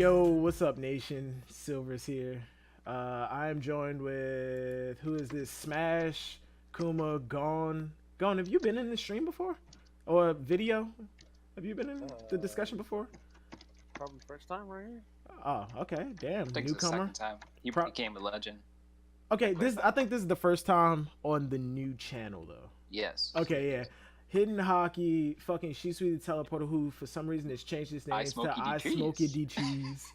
Yo, what's up, nation? Silver's here. I am joined with who is this? Smash, Kuma, Gone. Gone, have you been in the stream before, or video? Have you been in the discussion before? Probably first time right here. Oh, okay. Damn, I think it's the newcomer. second time. He Pro- became a legend. Okay, I think this is the first time on the new channel though. Yes. Okay, yeah. Hidden Hockey, fucking She Sweet the Teleporter, who for some reason has changed his name I to Smokey D I Cheese. Smokey D Cheese,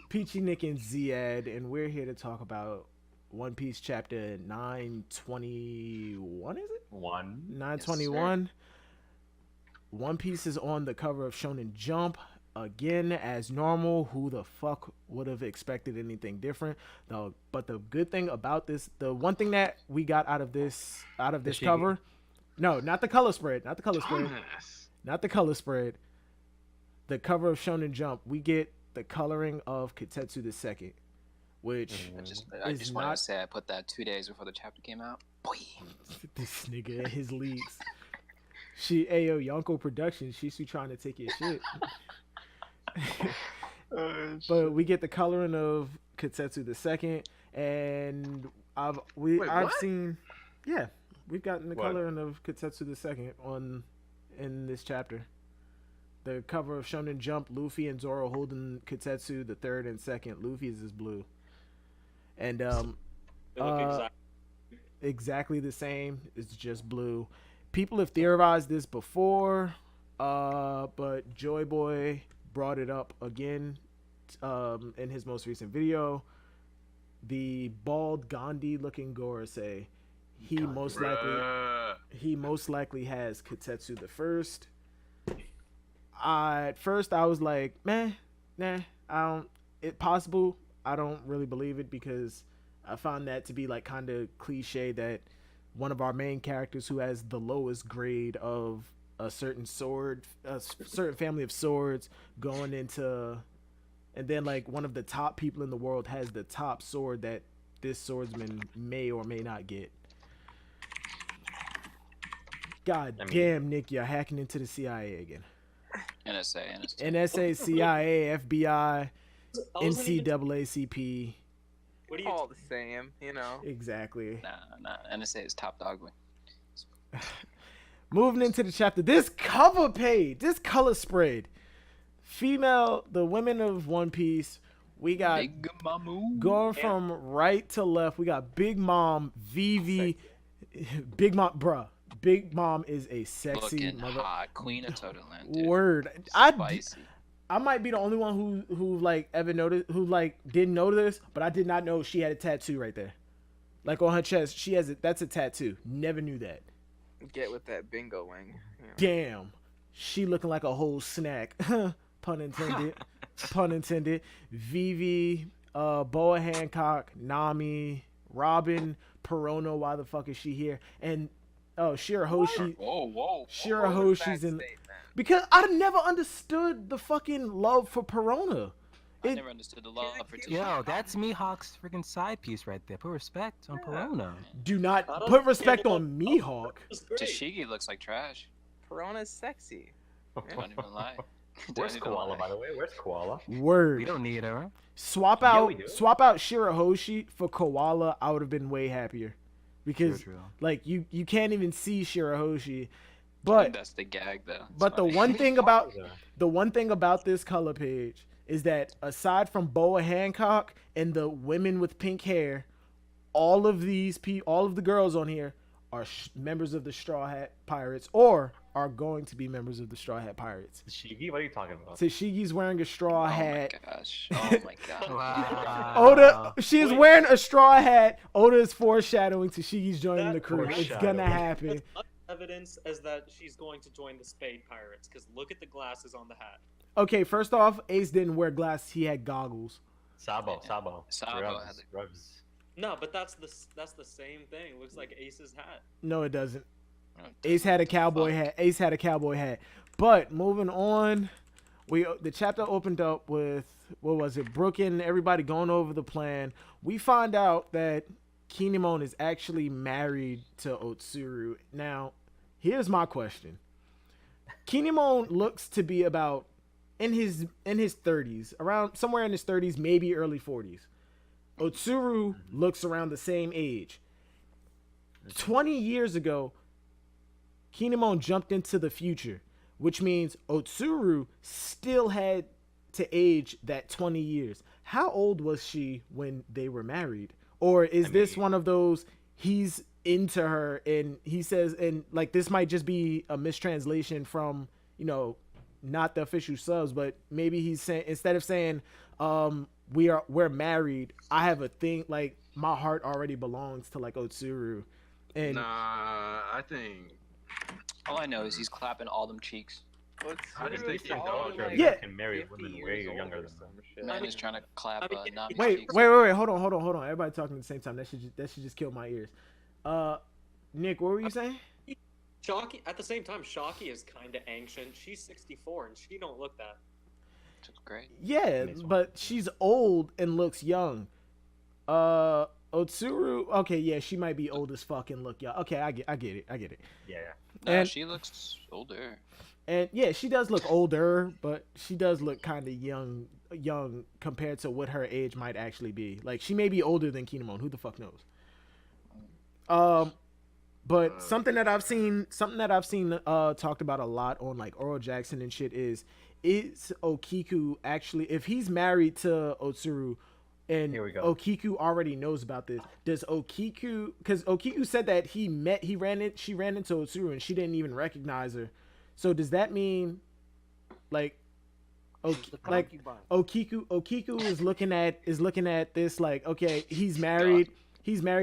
Peachy Nick and Ziad, and we're here to talk about One Piece chapter 921. Is it 921? One Piece is on the cover of Shonen Jump again as normal. Who the fuck would have expected anything different? Though, but the good thing about this, the one thing that we got out of this cover. No, not the color spread. Not the color spread. Not the color spread. The cover of Shonen Jump. We get the coloring of Kitetsu the Second, which I just is wanted not to say I put that 2 days before the chapter came out. Boy. this nigga and his leaks. Ayo Yonko Productions. She's trying to take your shit. But we get the coloring of Kitetsu the Second, and I've seen, yeah. We've gotten the coloring of Kitetsu the Second in this chapter. The cover of Shonen Jump, Luffy and Zoro holding Kitetsu the third and second. Luffy's is blue, and They look exactly the same. It's just blue. People have theorized this before, but Joy Boy brought it up again in his most recent video. The bald Gandhi-looking Gorosei. He most likely has Kitetsu the First. At first I was like, nah, I don't. It's possible. I don't really believe it because I found that to be like kind of cliche that one of our main characters who has the lowest grade of a certain certain family of swords going into, and then like one of the top people in the world has the top sword that this swordsman may or may not get. God damn, Nick, you're hacking into the CIA again. NSA, CIA, FBI, NCAACP. What are you all the same, you know? Exactly. Nah. NSA is top dog. Moving into the chapter, this cover page, this color spread. The women of One Piece. We got Big Mamu. Going from right to left. We got Big Mom, Vivi, Big Mom, bruh. Big Mom is a sexy looking mother. hot queen of Toadland. Dude. Word. Spicy. I might be the only one who like ever noticed, who like didn't know this, but I did not know she had a tattoo right there, like on her chest. She has that's a tattoo. Never knew that. Get with that bingo wing. You know? Damn, she looking like a whole snack. Pun intended. Pun intended. Vivi, Boa Hancock, Nami, Robin, Perono. Why the fuck is she here? And Shirahoshi. Whoa. Shirahoshi's in. Because I never understood the fucking love for Perona. I never understood the love for Tashigi. Yo, that's Mihawk's freaking side piece right there. Put respect on Perona. Do not put respect on Mihawk. Tashigi looks like trash. Perona's sexy. Don't even lie. Where's Koala, by the way? Where's Koala? Word. We don't need her. Swap out Shirahoshi for Koala. I would have been way happier. Because True. like you can't even see Shirahoshi. I But think that's the gag though. It's but the funny. one thing about this color page is that aside from Boa Hancock and the women with pink hair, all of the girls on here are members of the Straw Hat Pirates or are going to be members of the Straw Hat Pirates. Shigi? What are you talking about? Tashigi's wearing a straw hat. Oh my gosh. Oh my god. Wow. Oda, she is wearing a straw hat. Oda is foreshadowing Tashigi's joining That the crew. It's foreshadowing. gonna happen. Evidence as that she's going to join the Spade Pirates, because look at the glasses on the hat. Okay, first off, Ace didn't wear glasses. He had goggles. Sabo. Sabo Scrubs, has it. scrubs. No, but that's the same thing. It looks like Ace's hat. No, it doesn't. Oh, Ace had a cowboy hat. Ace had a cowboy hat. But moving on, the chapter opened up with what was it? Brook and everybody going over the plan. We find out that Kinemon is actually married to Otsuru. Now, here's my question. Kinemon looks to be about in his 30s, around somewhere in his 30s, maybe early 40s. Otsuru looks around the same age. 20 years ago, Kinemon jumped into the future, which means Otsuru still had to age that 20 years. How old was she when they were married? Or is this one of those, he's into her and he says, and like this might just be a mistranslation from, you know, not the official subs, but maybe he's saying, instead of saying we're married, I have a thing, like my heart already belongs to like Otsuru. And Nah, I think. All I know is he's clapping all them cheeks. I just think Otsuru is probably, like, Yeah. can marry 50 women years way old younger or than them. some shit. Man is trying to clap Nami's wait, cheeks. hold on. Everybody talking at the same time. That should just kill my ears. Nick, what were you saying? Shocky. At the same time, Shocky is kind of ancient. She's 64 and she don't look that. It's great. Yeah, but she's old and looks young. Otsuru, okay, yeah, she might be old as fuck and look young. Okay, I get it. Yeah. No, And- she looks older. And yeah, she does look older, but she does look kind of young compared to what her age might actually be. Like she may be older than Kinemon. Who the fuck knows? But something that I've seen talked about a lot on like Oral Jackson and shit is Okiku actually, if he's married to Otsuru and Here we go. Okiku already knows about this, does Okiku, because Okiku said that she ran into Otsuru and she didn't even recognize her. So does that mean like Okiku is looking at this like, okay, he's married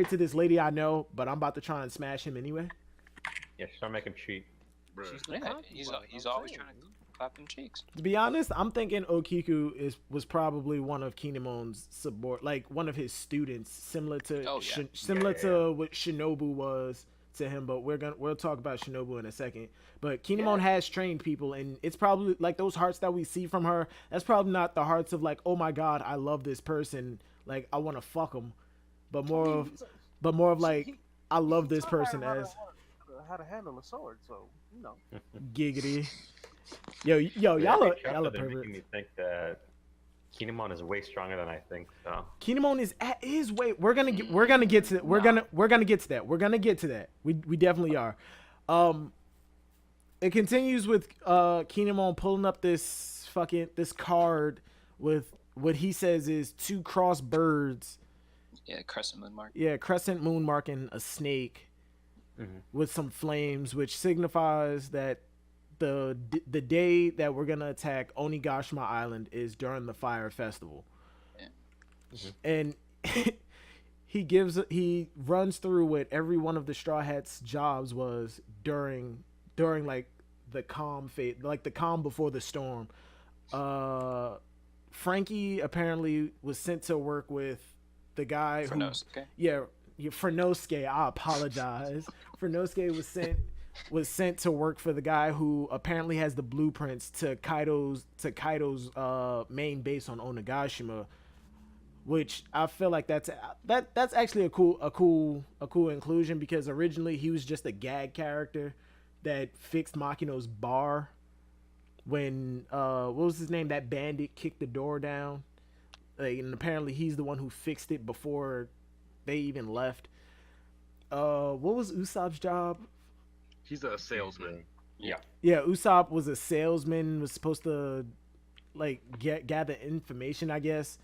to this lady I know, but I'm about to try and smash him anyway? Yeah, start making cheap. Bruh. Yeah, he's always trying to clap them cheeks. To be honest, I'm thinking Okiku was probably one of Kinemon's like one of his students, similar to Oh, yeah. to what Shinobu was to him. But we'll talk about Shinobu in a second. But Kinemon has trained people, and it's probably like those hearts that we see from her. That's probably not the hearts of like, oh my god, I love this person, like I want to fuck him, but more of like, I love this person as how to handle a sword, so you know. giggity. Yo, y'all are They're making perverts. me think that Kinemon is way stronger than I think. So Kinemon is at his weight. We're gonna get to that. We're gonna get to that. We definitely are. It continues with Kinemon pulling up this card with what he says is 2 crossed birds. Yeah, crescent moon mark. Yeah, crescent moon mark and a snake with some flames, which signifies that the day that we're gonna attack Onigashima Island is during the Fire Festival. Yeah. And he runs through what every one of the Straw Hats' jobs was during like the calm phase, like the calm before the storm. Frankie apparently was sent to work with the guy Momonosuke. Frenosuke. I apologize. Frenosuke was sent to work for the guy who apparently has the blueprints to Kaido's main base on Onigashima, which I feel like that's actually a cool inclusion, because originally he was just a gag character that fixed Makino's bar when what was his name, that bandit kicked the door down, like, and apparently he's the one who fixed it before they even left. What was Usopp's job? He's a salesman. yeah, Usopp was a salesman, was supposed to like gather information, I guess.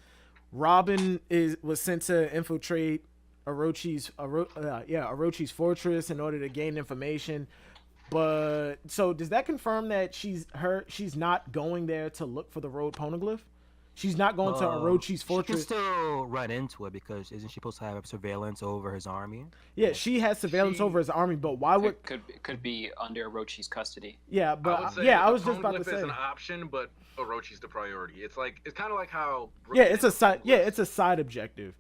Robin was sent to infiltrate Orochi's fortress in order to gain information. But so does that confirm that she's not going there to look for the road poneglyph? She's not going to Orochi's fortress. She can still run into it, because isn't she supposed to have surveillance over his army? Yeah, she has surveillance over his army, but why would? Could be under Orochi's custody. Yeah, I but would say yeah, I the was just about to poneglyph is say. an option, but Orochi's the priority. It's kind of like how. Yeah, it's a side. Yeah, it's a side objective.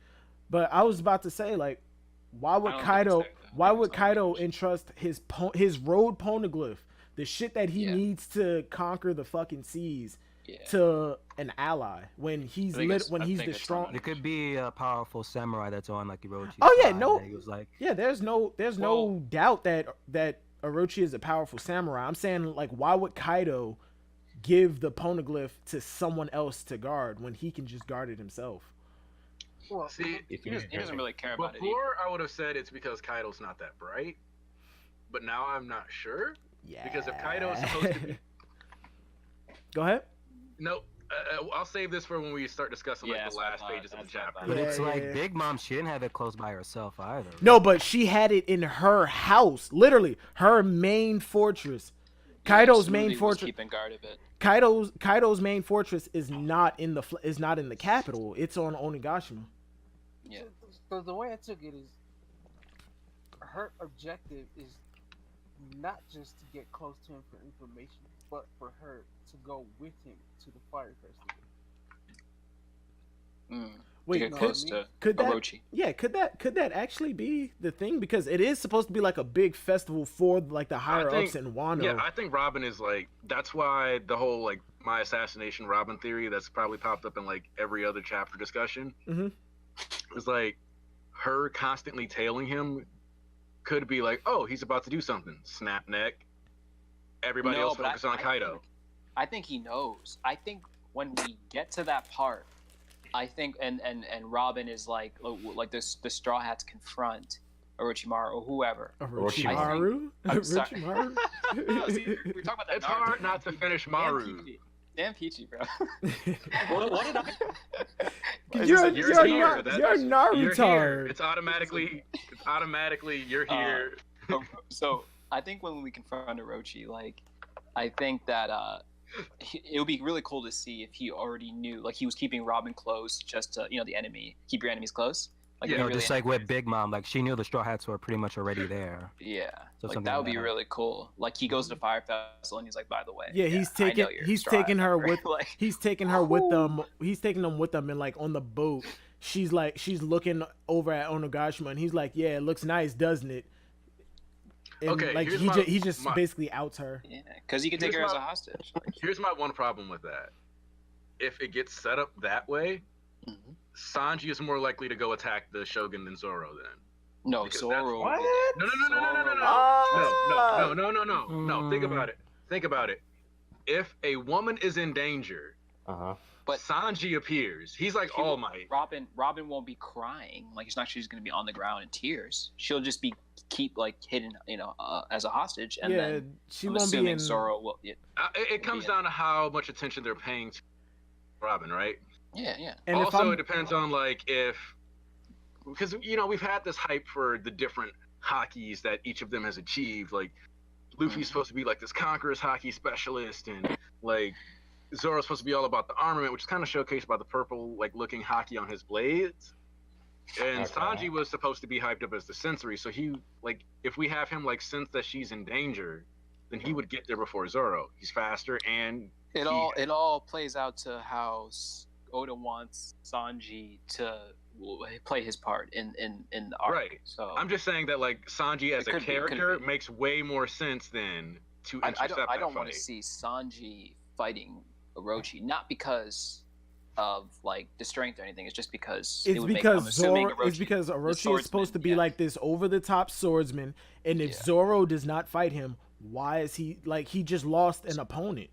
But I was about to say, like, why would I don't think it's that. Why I think would it's not Kaido Orochi. entrust his road poneglyph, the shit that he Yeah. needs to conquer the fucking seas, Yeah. to an ally when he's I think it's- when I he's think the it's strong? on It could be a powerful samurai that's on like Orochi's Oh, yeah, side, no- and he was like, Yeah, there's no doubt that Orochi is a powerful samurai. I'm saying, like, why would Kaido give the poneglyph to someone else to guard when he can just guard it himself? Well, See, He doesn't really care about it. before I would have said it's because Kaido's not that bright, but now I'm not sure. Yeah. Because if Kaido is supposed to be, Go ahead. no, I'll save this for when we start discussing like Yeah, the that's last what I pages of the thought. chapter. But Yeah, it's yeah, like yeah. Big Mom, she didn't have it close by herself either. No, but she had it in her house, literally her main fortress. Kaido's Smoothie main was fortress. keeping guard of it. Kaido's main fortress is not in the capital. It's on Onigashima. Yeah. So the way I took it is, her objective is not just to get close to him for information, but for her to go with him to the fire festival. Wait, to get close to could that? Orochi. Yeah, could that actually be the thing? Because it is supposed to be like a big festival for like the higher ups in Wano. Yeah, I think Robin is like, that's why the whole like my assassination Robin theory that's probably popped up in like every other chapter discussion. Mhm. It's like her constantly tailing him could be like, oh, he's about to do something. Snap neck. Everybody No, else but focus on Kaido. I think he knows. I think when we get to that part, I think and Robin is like this the Straw Hats confront Orochimaru or whoever. Orochimaru? I'm sorry. Orochimaru? No, see, we're talking about that. It's Naruto. hard not to finish Maru. Damn Peachy, bro. What did I? You're You're here. you're You're Naruto. here. It's automatically you're here. So I think when we confront Orochi, like, I think that it would be really cool to see if he already knew, like, he was keeping Robin close just to, the enemy, keep your enemies close. Like, Yeah. No, really just like with Big Mom, like she knew the Straw Hats were pretty much already there. Yeah, So like something that would like be that. really cool. Like he goes to the Fire Festival and he's like, by the way, Yeah, he's I know taking you're he's Straw taking Hat her member." with like, he's taking her with them. He's taking them with them and like on the boat. She's looking over at Onigashima and he's like, yeah, it looks nice, doesn't it? And Okay, like here's he just my- basically outs her. yeah, because he can take her Here's as a my- hostage. Here's my one problem with that. If it gets set up that way, Mhm. Sanji is more likely to go attack the Shogun than Zoro then. No, Because Zoro. What? No. No. Think about it. Think about it. If a woman is in danger, But Sanji appears. He's like He will- All Might. Robin won't be crying. Like it's not she's gonna be on the ground in tears. She'll just be hidden, as a hostage. And yeah, then she I'm won't be assuming in. Zoro will. It comes down to how much attention they're paying to Robin, right? Yeah. And if Also, I'm, it depends on like because we've had this hype for the different hockeys that each of them has achieved. Like Luffy's supposed to be like this conqueror's hockey specialist, and like Zoro's supposed to be all about the armament, which is kind of showcased by the purple like looking hockey on his blades. And Okay. Sanji was supposed to be hyped up as the sensory, so he like if we have him like sense that she's in danger, then he would get there before Zoro. He's faster and It all plays out to how Oda wants Sanji to play his part in the arc. Right. So I'm just saying that like Sanji as It a could be, character makes way more sense than to intercept I that don't want fight. to see Sanji fighting Orochi, not because of like the strength or anything. It's just because it's I'm because assuming Zoro. It's because Orochi is supposed to be swordsman, like this over the top swordsman, and if Yeah. Zoro does not fight him, why is he like he just lost an opponent?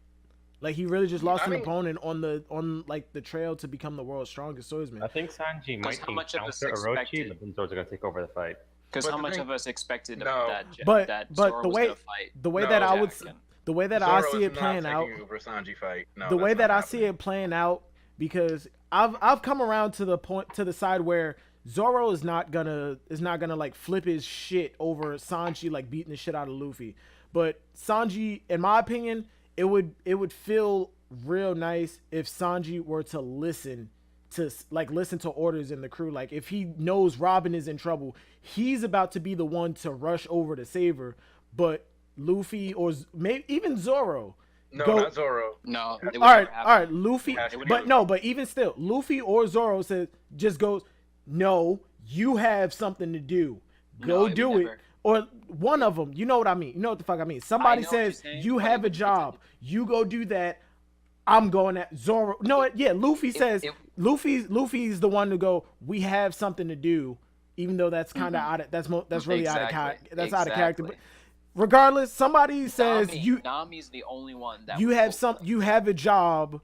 Like he really just lost I an mean- opponent on like the trail to become the world's strongest swordsman. I think Sanji might how be much of us counter Orochi, expected- but then Zoro's gonna take over the fight. Because But how the much thing- of us expected No. But- that but Zoro the was way- gonna fight The way No, that I would, Jack and- the way that Zoro I see is it not playing out, taking over Sanji fight. No, the way that's that not I see it playing out, because I've come around to the side where Zoro is not gonna like flip his shit over Sanji like beating the shit out of Luffy, but Sanji, in my opinion, it would feel real nice if Sanji were to listen to orders in the crew. Like if he knows Robin is in trouble, he's about to be the one to rush over to save her, but Luffy or maybe even Zoro. No, Go- not Zoro. No. It would All right, never happen. all right, Luffy, It has to but be- no, but even still, Luffy or Zoro just goes, no, you have something to do, No, go it would do it, never. or one of them. You know what I mean? You know what the fuck I mean? Somebody know what you're says saying, you but have a it- job, you go do that. I'm going at Zoro. No, yeah, Luffy says Luffy's the one to go. We have something to do, even though that's kind of out of that's really out of Exactly. that's out of character. But regardless, somebody says Nami's the only one that you have a job,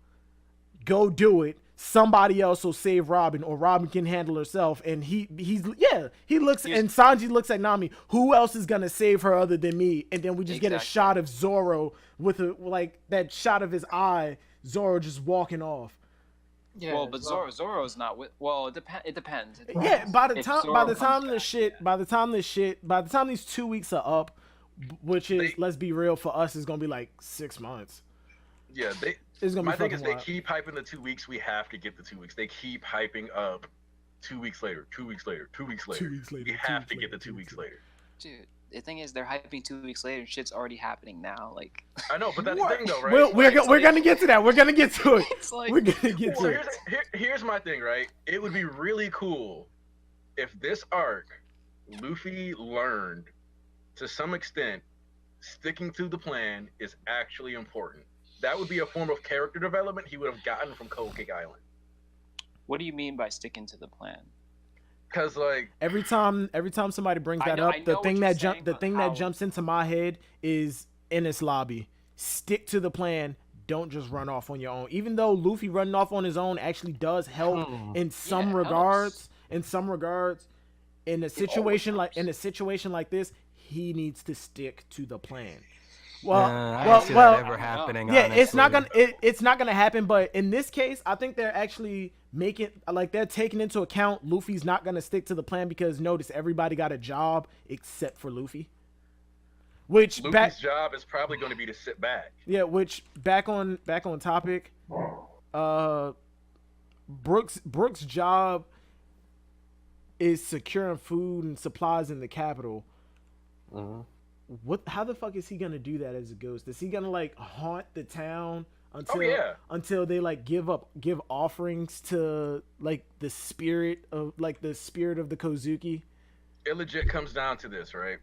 go do it. Somebody else will save Robin, or Robin can handle herself. And he looks, and Sanji looks at Nami. Who else is gonna save her other than me? And then we just get a shot of Zoro with that shot of his eye. Zoro just walking off. Yeah, well, but Zoro's not with. Well, it depends. Yeah, by the time these 2 weeks are up, which is, let's be real, for us is gonna be like 6 months. Yeah, my thing is they keep hyping the 2 weeks. We have to get the 2 weeks. They keep hyping up 2 weeks later, 2 weeks later, 2 weeks later. 2 weeks later. We have to get the 2 weeks later. Dude, the thing is, they're hyping 2 weeks later, and shit's already happening now. Like, I know, but that's the thing, though, right? We're gonna get to that. We're gonna get to it. It's like, we're gonna get to it. Here's my thing, right? It would be really cool if this arc, Luffy learned, to some extent, sticking to the plan is actually important. That would be a form of character development he would have gotten from Whole Cake Island. What do you mean by sticking to the plan? Because like every time somebody brings that up, the thing that jumps into my head is Enies Lobby. Stick to the plan. Don't just run off on your own. Even though Luffy running off on his own actually does help in some regards. In a situation like this, he needs to stick to the plan. I don't see that ever happening. Yeah, honestly. it's not gonna happen. But in this case, I think they're actually they're taking into account Luffy's not gonna stick to the plan, because notice everybody got a job except for Luffy. Which Luffy's job is probably going to be to sit back. Yeah, which back on topic, Brooks' job is securing food and supplies in the capital. Mm-hmm. How the fuck is he gonna do that as a ghost? Is he gonna like haunt the town until they like give offerings to like the spirit of the Kozuki? It legit comes down to this, right?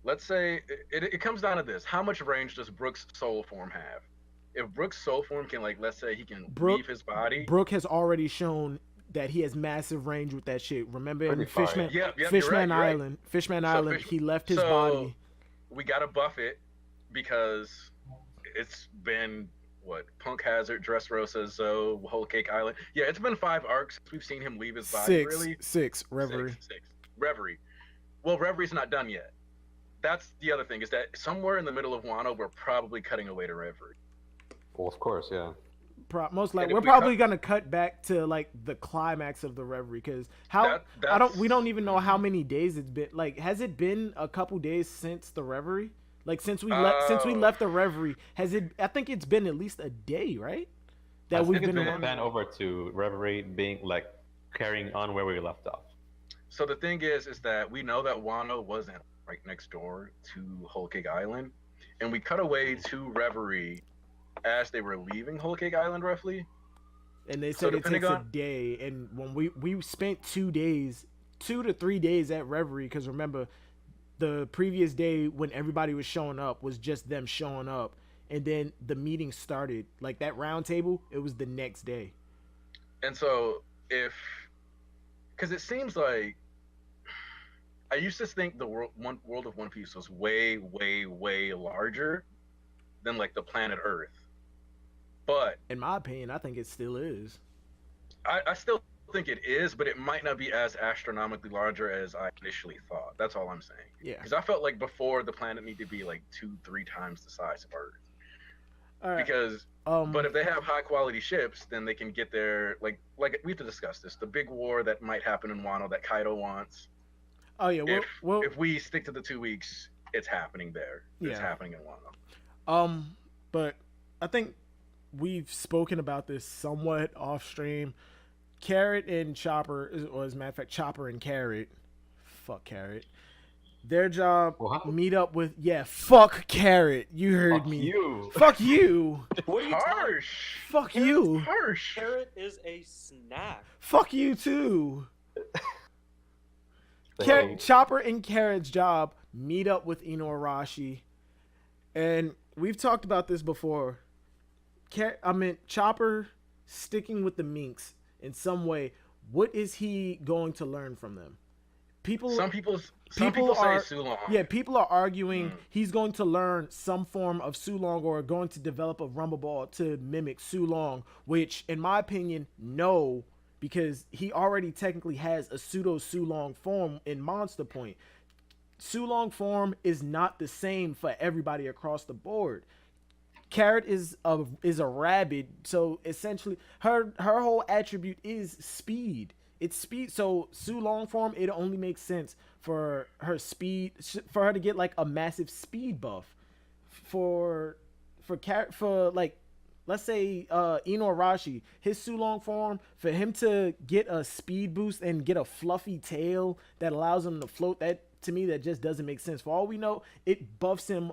Let's say it comes down to this: how much range does Brooks' soul form have? If Brooks' soul form can, like, let's say he can leave his body. Brooke has already shown that he has massive range with that shit. Remember in Fishman Island, he left his body. We gotta buff it because it's been Punk Hazard, Dressrosa, Zoe, Whole Cake Island. Yeah, it's been 5 arcs since we've seen him leave his body. Six. Reverie. Six. Reverie. Well, Reverie's not done yet. That's the other thing, is that somewhere in the middle of Wano, we're probably cutting away to Reverie. Well, of course, yeah. Most likely, we're probably gonna cut back to like the climax of the Reverie, because we don't even know how many days it's been. Like, has it been a couple days since the Reverie? Like, since we left the Reverie, has it? I think it's been at least a day, right? That we've been over to Reverie being like carrying on where we left off. So the thing is that we know that Wano wasn't right next door to Whole Cake Island, and we cut away to Reverie as they were leaving Whole Cake Island, roughly. And they said it takes a day, and when we spent 2 to 3 days at Reverie, because remember, the previous day when everybody was showing up was just them showing up, and then the meeting started, like that round table, it was the next day. And so because it seems like I used to think the world of One Piece was way, way, way larger than like the planet Earth. But in my opinion, I think it still is. I still think it is, but it might not be as astronomically larger as I initially thought. That's all I'm saying. Yeah. Because I felt like before the planet needed to be like 2-3 times the size of Earth. All right. Because, but if they have high quality ships, then they can get there. Like we have to discuss this. The big war that might happen in Wano that Kaido wants. Oh yeah. If we stick to the 2 weeks, it's happening there. It's happening in Wano. But I think we've spoken about this somewhat off stream. Carrot and Chopper, or as a matter of fact, Chopper and Carrot. Fuck Carrot. Their job meet up with fuck Carrot. You heard me. You. Fuck you. What are you harsh. Fuck you. Harsh. Carrot is a snack. Fuck you too. Chopper and Carrot's job meet up with Inuarashi, and we've talked about this before. Chopper sticking with the Minks in some way. What is he going to learn from them? Some people say Sulong. Yeah, people are arguing he's going to learn some form of Sulong or going to develop a Rumble Ball to mimic Sulong, which, in my opinion, no, because he already technically has a pseudo Sulong form in Monster Point. Sulong form is not the same for everybody across the board. Carrot is a rabbit, so essentially her whole attribute is speed. It's speed. So Sulong form, it only makes sense for her speed, for her to get like a massive speed buff. For like, let's say Inuarashi, his Sulong form, for him to get a speed boost and get a fluffy tail that allows him to float, that to me that just doesn't make sense. For all we know, it buffs him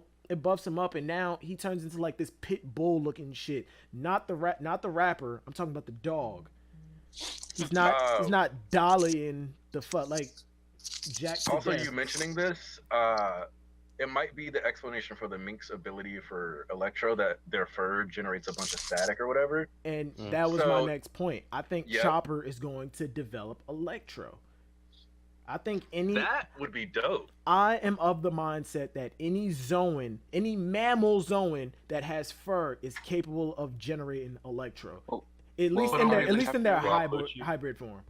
up, and now he turns into like this pit bull looking shit. Not the rapper. I'm talking about the dog. He's not dollying the fuck like Jack. Also, you mentioning this, it might be the explanation for the mink's ability for Electro, that their fur generates a bunch of static or whatever. And that was my next point. I think Chopper is going to develop Electro. I think that would be dope. I am of the mindset that any mammal Zoan that has fur is capable of generating Electro. At least in their hybrid form.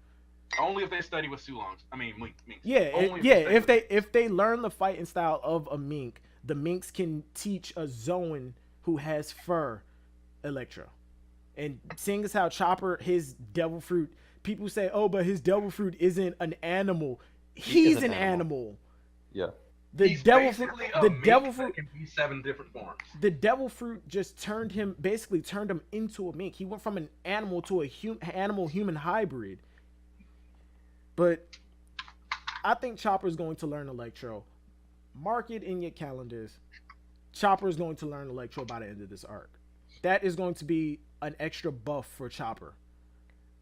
Only if they study with Sulongs. I mean, minks. If they learn the fighting style of a mink, the minks can teach a Zoan who has fur Electro. And seeing as how Chopper, his devil fruit, people say, oh, but his devil fruit isn't an animal. He's an animal. Yeah. The devil fruit can be 7 different forms. The devil fruit just turned him into a mink. He went from an animal to a animal-human hybrid. But I think Chopper's going to learn Electro. Mark it in your calendars. Chopper is going to learn Electro by the end of this arc. That is going to be an extra buff for Chopper.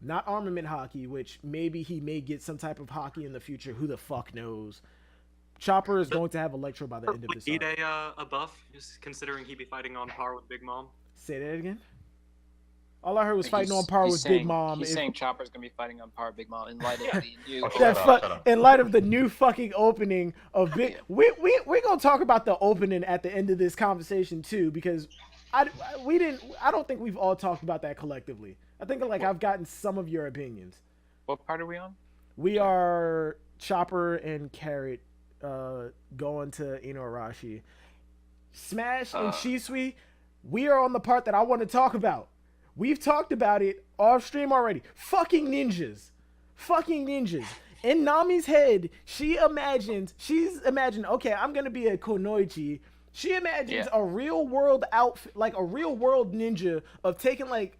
Not armament hockey, which maybe he may get some type of hockey in the future. Who the fuck knows? Chopper is going to have Electro by the end of this arc. Need a buff, just considering he'd be fighting on par with Big Mom. Say that again? All I heard was fighting on par with Big Mom. He's saying Chopper's gonna be fighting on par with Big Mom in light of the new. In light of the new fucking opening of Big. We're gonna talk about the opening at the end of this conversation too, because I don't think we've all talked about that collectively. I think I've gotten some of your opinions. What part are we on? We are Chopper and Carrot going to Inuarashi. Smash and Shisui, we are on the part that I want to talk about. We've talked about it off stream already. Fucking ninjas. In Nami's head, she's imagined, okay, I'm going to be a Konoichi. She imagines a real world outfit, like a real world ninja of taking like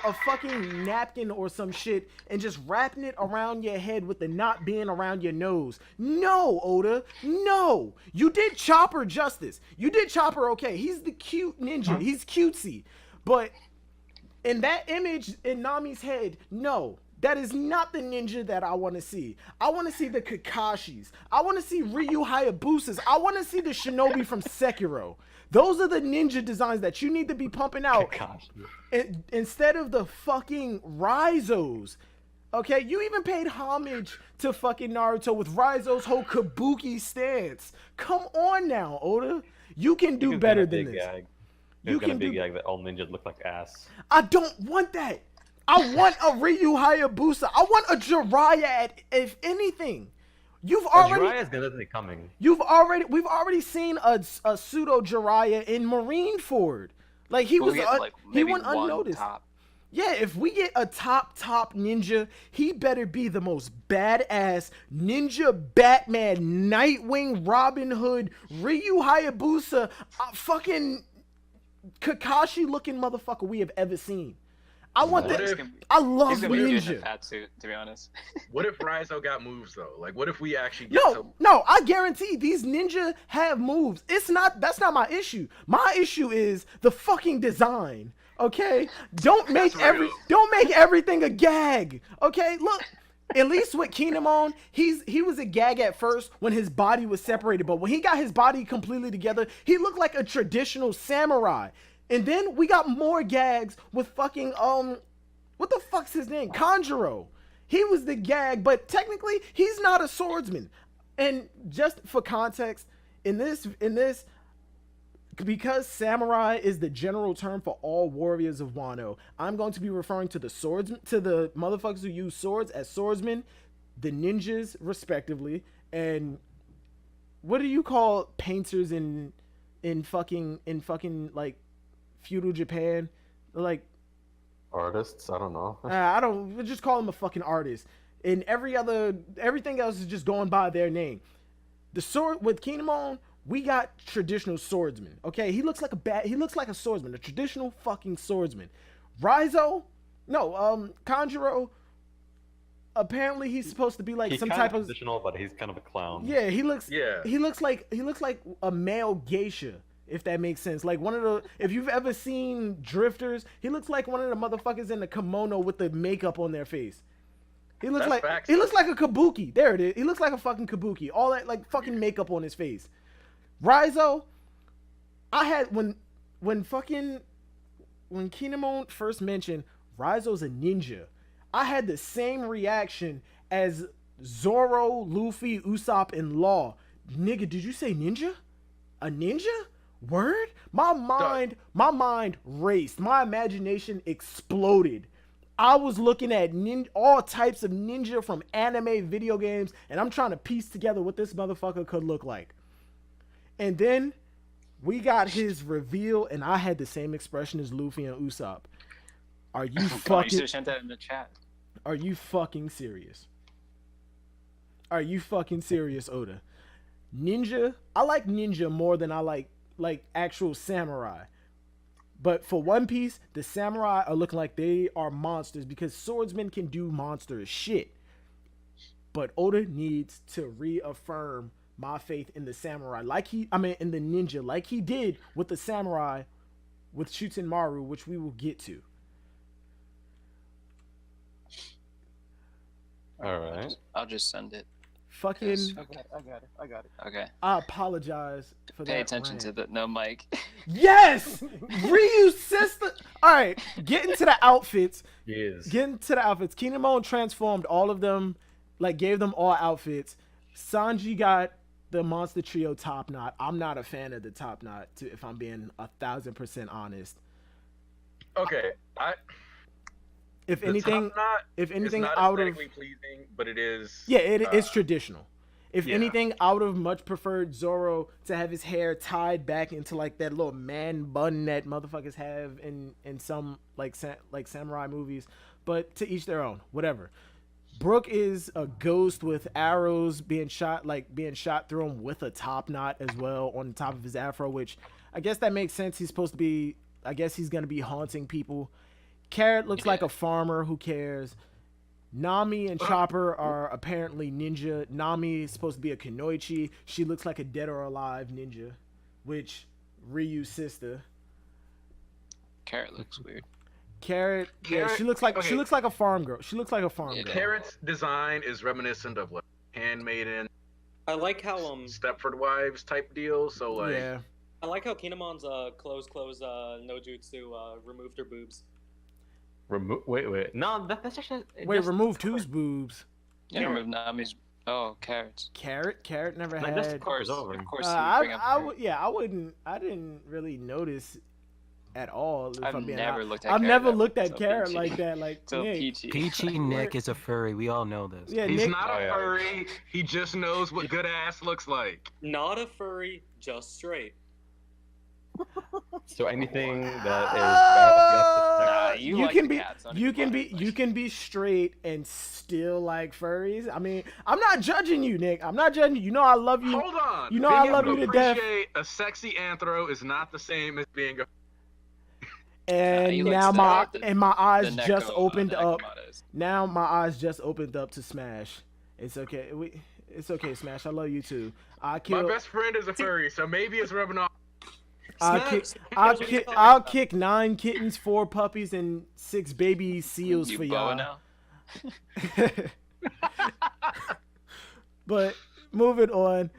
a fucking napkin or some shit and just wrapping it around your head with the knot being around your nose. No, Oda, no. You did Chopper justice. You did Chopper okay. He's the cute ninja. He's cutesy. But in that image in Nami's head, no. That is not the ninja that I want to see. I want to see the Kakashis. I want to see Ryu Hayabusas. I want to see the shinobi from Sekiro. Those are the ninja designs that you need to be pumping out instead of the fucking Rizos. Okay, you even paid homage to fucking Naruto with Rizo's whole kabuki stance. Come on now, Oda. You can do better than this. You can be gag that all ninjas look like ass. I don't want that. I want a Ryu Hayabusa. I want a Jiraiya, if anything. Jiraiya's definitely coming. We've already seen a pseudo Jiraiya in Marineford. Like he went unnoticed. Top. Yeah, if we get a top ninja, he better be the most badass ninja Batman, Nightwing, Robin Hood, Ryu Hayabusa, fucking Kakashi looking motherfucker we have ever seen. I want that. I love he's gonna be ninja. in a fat suit, to be honest. What if Rizo got moves though? Like, what if we actually No, I guarantee these ninja have moves. That's not my issue. My issue is the fucking design. Okay? Don't make everything a gag. Okay? Look, at least with Kinemon, he was a gag at first when his body was separated, but when he got his body completely together, he looked like a traditional samurai. And then we got more gags with fucking what the fuck's his name? Kanjuro. He was the gag, but technically he's not a swordsman. And just for context, in this, because samurai is the general term for all warriors of Wano, I'm going to be referring to the swordsmen, to the motherfuckers who use swords as swordsmen, the ninjas respectively, and what do you call painters in fucking like feudal Japan? Like Artists, I don't know. I don't, we'll just call him a fucking artist. And everything else is just going by their name. The sword with Kinemon, we got traditional swordsman. Okay, he looks like a swordsman, a traditional fucking swordsman. Kanjuro, apparently he's supposed to be like He's some kind type of of traditional, but he's kind of a clown. yeah, he looks like a male geisha, if that makes sense. Like one of the, if you've ever seen Drifters, he looks like one of the motherfuckers in the kimono with the makeup on their face. He looks like a kabuki. There it is. He looks like a fucking kabuki. All that like fucking makeup on his face. Raizo, I had when Kinemon first mentioned Raizo's a ninja, I had the same reaction as Zoro, Luffy, Usopp, and Law. Nigga, did you say ninja? A ninja? Word? My mind raced. My imagination exploded. I was looking at all types of ninja from anime, video games, and I'm trying to piece together what this motherfucker could look like. And then we got his reveal, and I had the same expression as Luffy and Usopp. Are you fucking? You should have sent that in the chat. Are you fucking serious? Are you fucking serious, Oda? Ninja, I like ninja more than I like actual samurai. But for One Piece, the samurai are looking like they are monsters because swordsmen can do monster shit. But Oda needs to reaffirm my faith in the samurai, in the ninja, like he did with the samurai with Shuten Maru, which we will get to. All right. I'll just send it. Fucking. Yes. I got it. Okay. I apologize for that. Pay attention to the no mic. Yes, Ryu's sister. All right, getting to the outfits. Yes. Kinemon transformed all of them, like gave them all outfits. Sanji got the Monster Trio top knot. I'm not a fan of the top knot, if I'm being 1,000% honest. Okay, If anything it's not out of aesthetically pleasing, but it is. Yeah, it's traditional. If anything, I would have much preferred Zoro to have his hair tied back into like that little man bun that motherfuckers have in some like samurai movies. But to each their own. Whatever. Brook is a ghost with arrows being shot through him with a top knot as well on the top of his afro, which I guess that makes sense. He's supposed to be. I guess he's gonna be haunting people. Carrot looks like a farmer. Who cares? Nami and Chopper are apparently ninja. Nami is supposed to be a kunoichi. She looks like a dead or alive ninja, which Ryu's sister. Carrot looks weird. Carrot, she looks like a farm girl. She looks like a farm girl. Carrot's design is reminiscent of like Handmaiden, I like how Stepford Wives type deal. So like, yeah. I like how Kinemon's clothes no jutsu removed her boobs. Wait. No, that's actually. Removed whose boobs? Yeah, remove Nami's. Oh, Carrot's. Carrot never Like, had. that's of course over. Of course, I didn't really notice at all. I've never looked at. I've Carrot never that- looked at so Carrot peachy. like that. Like So Nick. peachy. Peachy Nick is a furry. We all know this. Yeah, he's Nick. not a furry. He just knows what good ass looks like. Not a furry, just straight. So anything that Nah, is. you you like can the be cats, don't you you? can be you can be straight and still like furries. I mean, I'm not judging you, Nick. I'm not judging you. You know I love you. Hold on. You know Being I love able you to death. appreciate a sexy anthro is not the same as being a. And he now likes my eyes The just Neko, opened the up. Nekomatas. Now my eyes just opened up to Smash. It's okay. It's okay, Smash. I love you too. My best friend is a furry, so maybe it's rubbing off. I'll kick 9 kittens, 4 puppies, and 6 baby seals You for boa y'all. now? But moving on,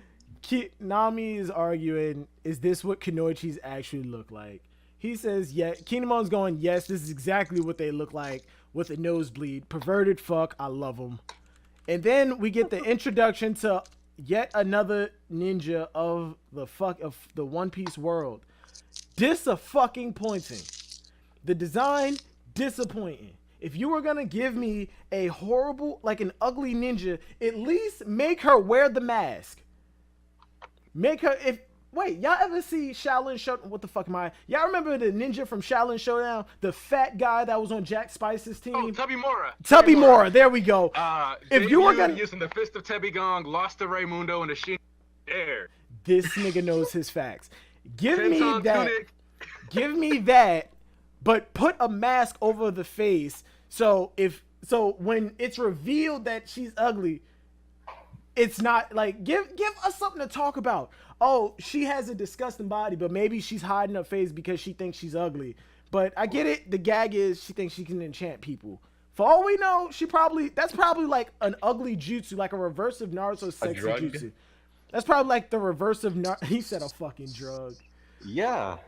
Nami is arguing, is this what kunoichis actually look like? He says, yeah, Kinemon's going, yes, this is exactly what they look like with a nosebleed. Perverted fuck, I love them. And then we get the introduction to yet another ninja of the One Piece world. Disappointing. The design, disappointing. If you were gonna give me a horrible, like an ugly ninja, at least make her wear the mask. Make her, y'all ever see Shaolin Showdown? What the fuck am I? Y'all remember the ninja from Shaolin Showdown? The fat guy that was on Jack Spice's team? Oh, Tubby Mora. Tubby Mora, there we go. If you were gonna using the fist of Tebby Gong, lost to Raimundo and the Shin air. This nigga knows his facts. Give me Tenton that. tunic. Give me that, but put a mask over the face. So when it's revealed that she's ugly, it's not like give us something to talk about. Oh, she has a disgusting body, but maybe she's hiding her face because she thinks she's ugly. But I get it. The gag is she thinks she can enchant people. For all we know, that's probably like an ugly jutsu, like a reverse of Naruto's sexy jutsu. That's probably like the reverse of he said a fucking drug. Yeah.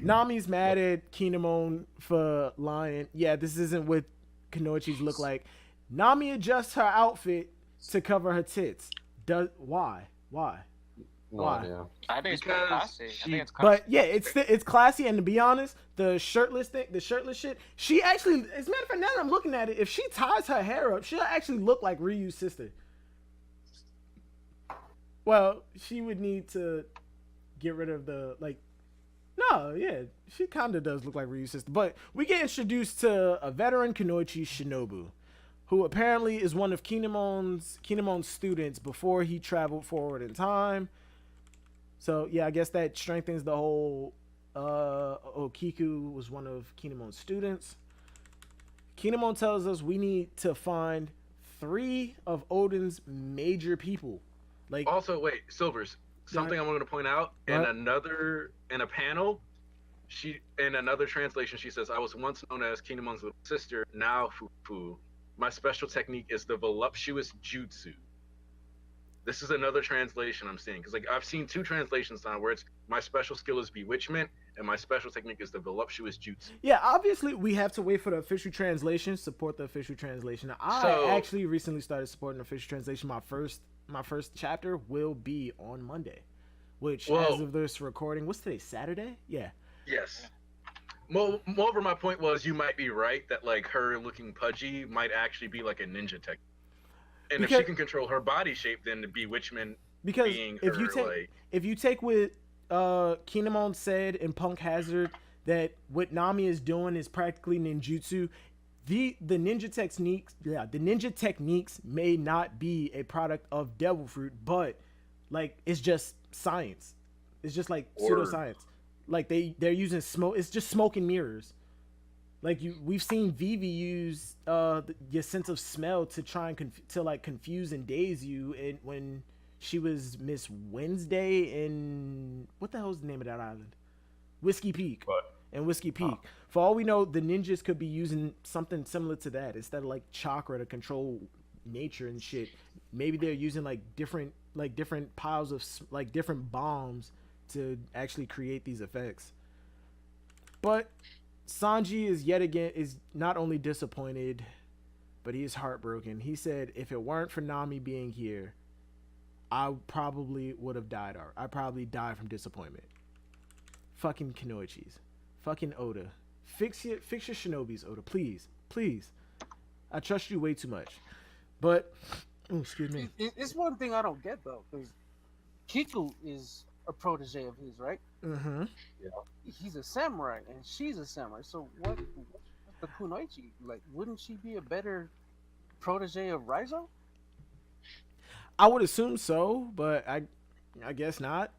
Nami's mad at Kinemon for lying. Yeah, this isn't what Kunoichi's look like. Nami adjusts her outfit to cover her tits. Why? Yeah. I think it's classy. But yeah, it's classy. And to be honest, the shirtless shit. She actually, as a matter of fact, now that I'm looking at it, if she ties her hair up, she'll actually look like Ryu's sister. Well, she would need to get rid of the No, yeah, she kind of does look like Ryu's sister. But we get introduced to a veteran Kunoichi Shinobu, who apparently is one of Kinemon's students before he traveled forward in time. So yeah, I guess that strengthens the whole Okiku was one of Kinemon's students. Kinemon tells us we need to find 3 of Odin's major people. Also, wait, Silvers. Something I wanted to point out in a panel, in another translation she says, "I was once known as Kinemon's little sister, now Fufu. My special technique is the voluptuous jutsu." This is another translation I'm seeing because I've seen 2 translations now where it's my special skill is bewitchment and my special technique is the voluptuous jutsu. Yeah, obviously we have to wait for the official translation. Support the official translation. I actually recently started supporting the official translation. My first chapter will be on Monday, which as of this recording, what's today? Saturday? Yeah. Yes. Moreover, my point was you might be right that her looking pudgy might actually be like a ninja technique. And if she can control her body shape, then the bewitchment being if you take what Kinemon said in Punk Hazard that what Nami is doing is practically ninjutsu, the ninja techniques may not be a product of devil fruit, but it's just science. It's just pseudoscience. They're using smoke. It's just smoke and mirrors. We've seen Vivi use your sense of smell to try and confuse and daze you. And when she was Miss Wednesday in what the hell's the name of that island? Whiskey Peak. What? And Whiskey Peak. For all we know, the ninjas could be using something similar to that instead of chakra to control nature and shit. Maybe they're using different piles of different bombs to actually create these effects. But Sanji is not only disappointed, but he is heartbroken. He said, if it weren't for Nami being here, I probably would have died. I probably died from disappointment. Fucking Kunoichis. Fucking Oda. Fix your shinobis, Oda. Please. I trust you way too much. But, excuse me. It's one thing I don't get, though, because Kiku is a protege of his, right? Mm-hmm. Yeah. He's a samurai, and she's a samurai. So what's the Kunoichi? Wouldn't she be a better protege of Raizo? I would assume so, but I guess not.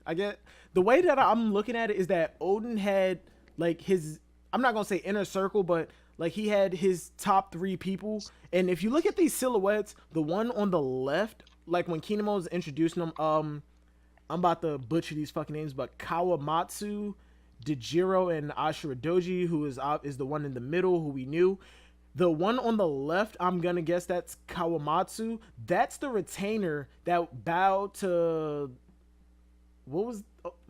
I get the way that I'm looking at it is that Odin had his, I'm not gonna say inner circle, but he had his top 3 people. And if you look at these silhouettes, the one on the left, when Kinemon was introducing them, I'm about to butcher these fucking names, but Kawamatsu, Dejiro, and Ashiradoji, who is the one in the middle who we knew. The one on the left, I'm gonna guess that's Kawamatsu. That's the retainer that bowed to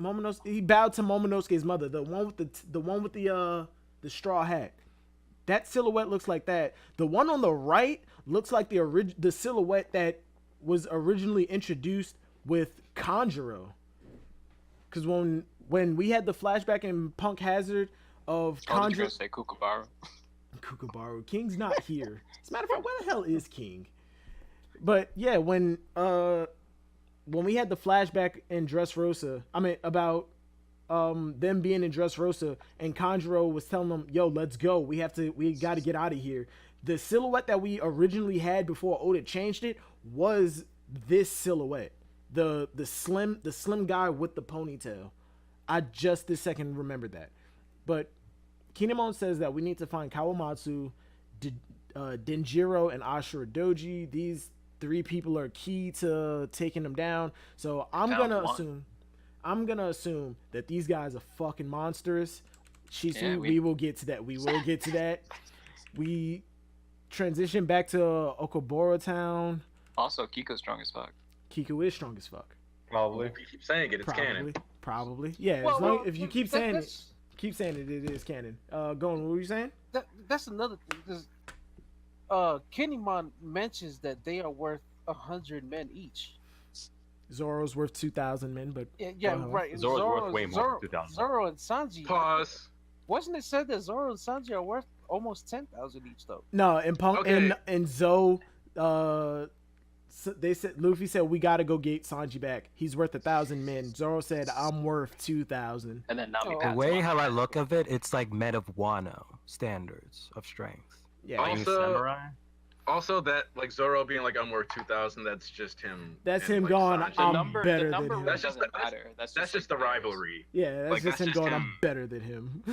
Momonosuke. He bowed to Momonosuke's mother, the one with the straw hat. That silhouette looks like that. The one on the right looks like the silhouette that was originally introduced with Kanjuro. Because when we had the flashback in Punk Hazard of Kanjuro, say Kookaburra. Kookaburra, King's not here. As a matter of fact, where the hell is King? But yeah, when we had the flashback in Dressrosa, about them being in Dressrosa, and Kanjuro was telling them, "Yo, let's go. We got to get out of here." The silhouette that we originally had before Oda changed it was this silhouette, the slim guy with the ponytail. I just this second remembered that. But Kinemon says that we need to find Kawamatsu, Denjiro, and Ashura Doji. These 3 people are key to taking them down. So I'm gonna assume that these guys are fucking monstrous. Shisu, we will get to that. We transition back to Okoboro Town. Also, Kiko's strong as fuck. Kiku is strong as fuck. Probably. If you keep saying it, it's canon. Probably. Yeah. If you keep saying it, it is canon. Going. What were you saying? That's another thing. Because Kinemon mentions that they are worth 100 men each. Zoro's worth 2,000 men, but yeah, right. Zoro's worth way more than 2,000. Zoro and Sanji. Pause. Wasn't it said that Zoro and Sanji are worth almost 10,000 each though? No, in Punk Okay. and Zo, they said Luffy said we gotta go get Sanji back. He's worth 1,000 men. Zoro said I'm worth 2,000. And then Nami The The pats way him how on I the look of it, it's like Men of Wano standards of strength. Yeah, Being Also- samurai? Also, that like Zoro being like I'm worth 2,000. That's just him. That's and, him like, going, Sanji. The I'm number, better the than number him. really That's just doesn't the- matter. That's That's just like the players. rivalry. Yeah, that's Like, just that's him just going. him. I'm better than him.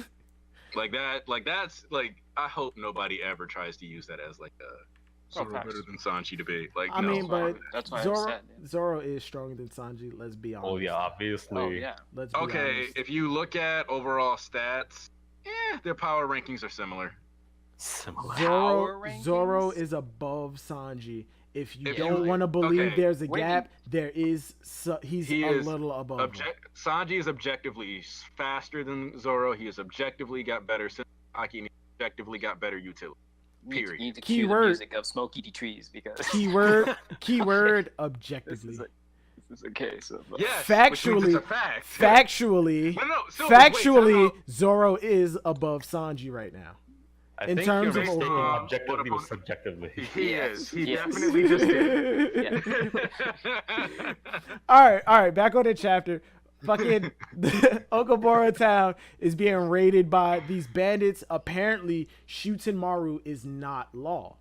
Like that. Like that's like I hope nobody ever tries to use that as like a Zoro facts. better than Sanji debate. Like I no. mean, but That's why I'm Zoro, sad. Zoro is stronger than Sanji. Let's be honest. Oh yeah, obviously. Oh yeah. Let's be Okay, honest. if you look at overall stats, their power rankings are similar. Similar. Power Zoro rankings? is above Sanji. If you If don't you- want to believe okay. there's a Wait. gap, there is. He's He a is little above. him. Sanji is objectively faster than Zoro. He has objectively got better Haki, and he objectively got better utility. You need- Period. You need to cue the Keyword. music of Smokey D Trees because Keyword this objectively. is a case of Yes, Factually- which means it's a fact. Factually, No, Silver, wait, factually, time Zoro is above Sanji right now. I In think terms you're of mistaking overall. objectively What with subjectively. out. He Yes, is. He yes. definitely just did. Yeah. All right, back on the chapter. Fucking Okoboro Town is being raided by these bandits. Apparently, Shuten Maru is not law.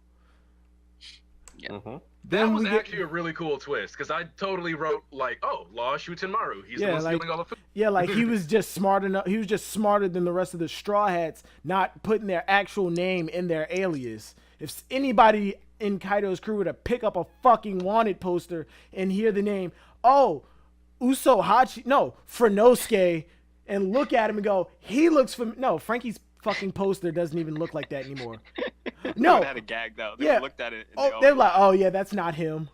Mm-hmm. That Then was we get- actually a really cool twist because I totally wrote like, "Oh, Law shoots Maru. He's Yeah, the one like- stealing all the food." Yeah, like he was just smart enough. He was just smarter than the rest of the Straw Hats, not putting their actual name in their alias. If anybody in Kaido's crew were to pick up a fucking wanted poster and hear the name, oh, Uso Hachi, no, Frenosuke, and look at him and go, he looks no, Frankie's fucking poster doesn't even look like that anymore. No. They had a gag though. They Yeah. looked at it. And Oh, they're like, oh yeah, that's not him.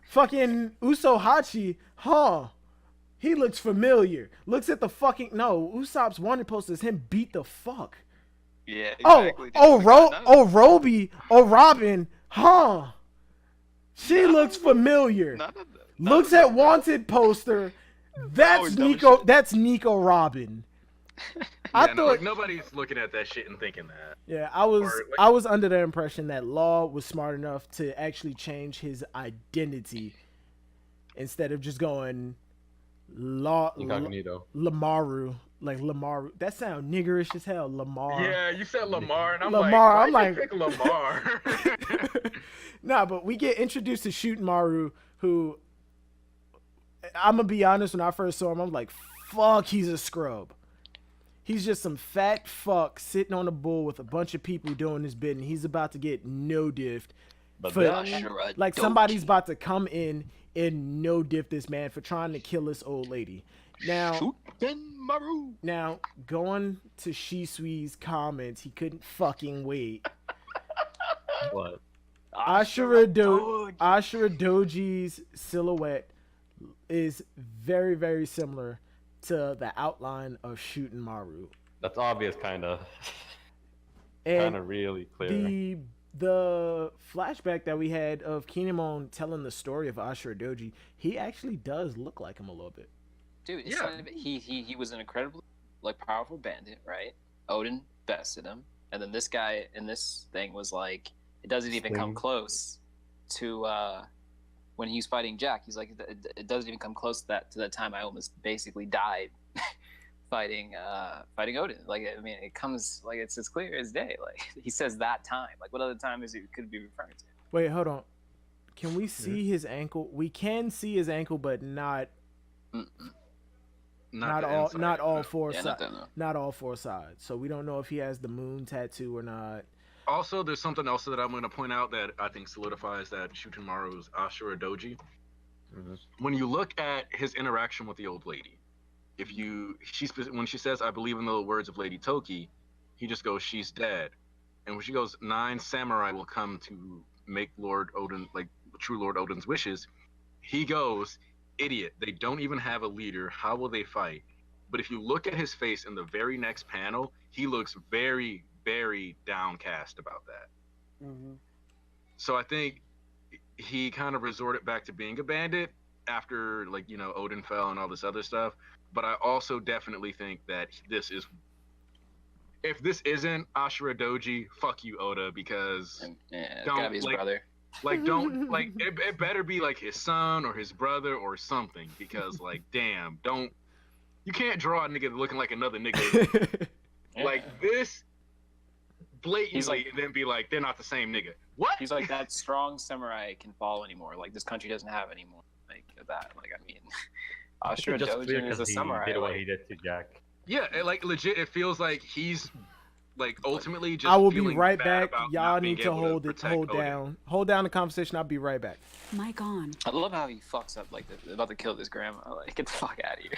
Fucking Uso Hachi, huh? He looks familiar. Looks at the fucking Usopp's wanted poster is him beat the fuck. yeah. Oh, Exactly. Roby, Robin, huh? She looks familiar. None of them. Looks at wanted poster. That's Always dumb as Nico. shit. That's Nico Robin. I Yeah, thought. like, nobody's looking at that shit and thinking that. Yeah, I was Or, like- I was under the impression that Law was smart enough to actually change his identity instead of just going Incognito. Lamaru, like Lamaru. That sound niggerish as hell, Lamar. Yeah, you said Lamar, and I'm Lamar, like, I'm why'd you pick Lamar. Nah, but we get introduced to Shootin' Maru, who I'm gonna be honest, when I first saw him, I'm like, fuck, he's a scrub. He's just some fat fuck sitting on a bull with a bunch of people doing his bid, and he's about to get no diffed. But For- then, Like somebody's about to come in and no diff this man for trying to kill this old lady. Now, now going to Shisui's comments, he couldn't fucking wait. what? Ashura Doji's silhouette is very, very similar to the outline of shooting Maru. That's obvious, kind of. And Kind of really clear. the flashback that we had of Kinemon telling the story of Ashura Doji, he actually does look like him a little bit. Dude, it's Yeah. not even, he was an incredibly like powerful bandit, right? Odin bested him, and then this guy in this thing was like, it doesn't even come Sling. close to when he was fighting Jack. He's like, it doesn't even come close to that time I almost basically died fighting Odin. Like, I mean, it comes like it's as clear as day. Like he says that time. Like what other time is it could be referring to? Wait, hold on. Can we see his ankle? We can see his ankle, but not Not the all inside, not all no. four Yeah, sides. not that, no. Not all four sides. So we don't know if he has the moon tattoo or not. Also, there's something else that I'm going to point out that I think solidifies that Shutenmaru's Ashura Doji. When you look at his interaction with the old lady, when she says, "I believe in the words of Lady Toki," he just goes, "She's dead." And when she goes, "9 samurai will come to make Lord Odin, like true Lord Odin's wishes," he goes, "Idiot! They don't even have a leader. How will they fight?" But if you look at his face in the very next panel, he looks very, very downcast about that. Mm-hmm. So I think he kind of resorted back to being a bandit after, like, Odin fell and all this other stuff. But I also definitely think that if this isn't Ashura Doji, fuck you, Oda, because Yeah, it's Don't, gotta be his like- brother. don't it better be like his son or his brother or something, because like damn, you can't draw a nigga looking like another nigga like this blatantly, He's like- and then be like they're not the same nigga. What? He's like, that strong samurai can fall anymore. Like this country doesn't have anymore. Like that. Like I mean, Ashura Just clear Dojin is a 'cause he samurai. did what Like, he did to Jack. Yeah, like legit, it feels like he's like ultimately just. I will be feeling right bad back. about Y'all not being need to able protect Odin. hold down the conversation. I'll be right back. Mic on. I love how he fucks up like about to kill this grandma. Like get the fuck out of here.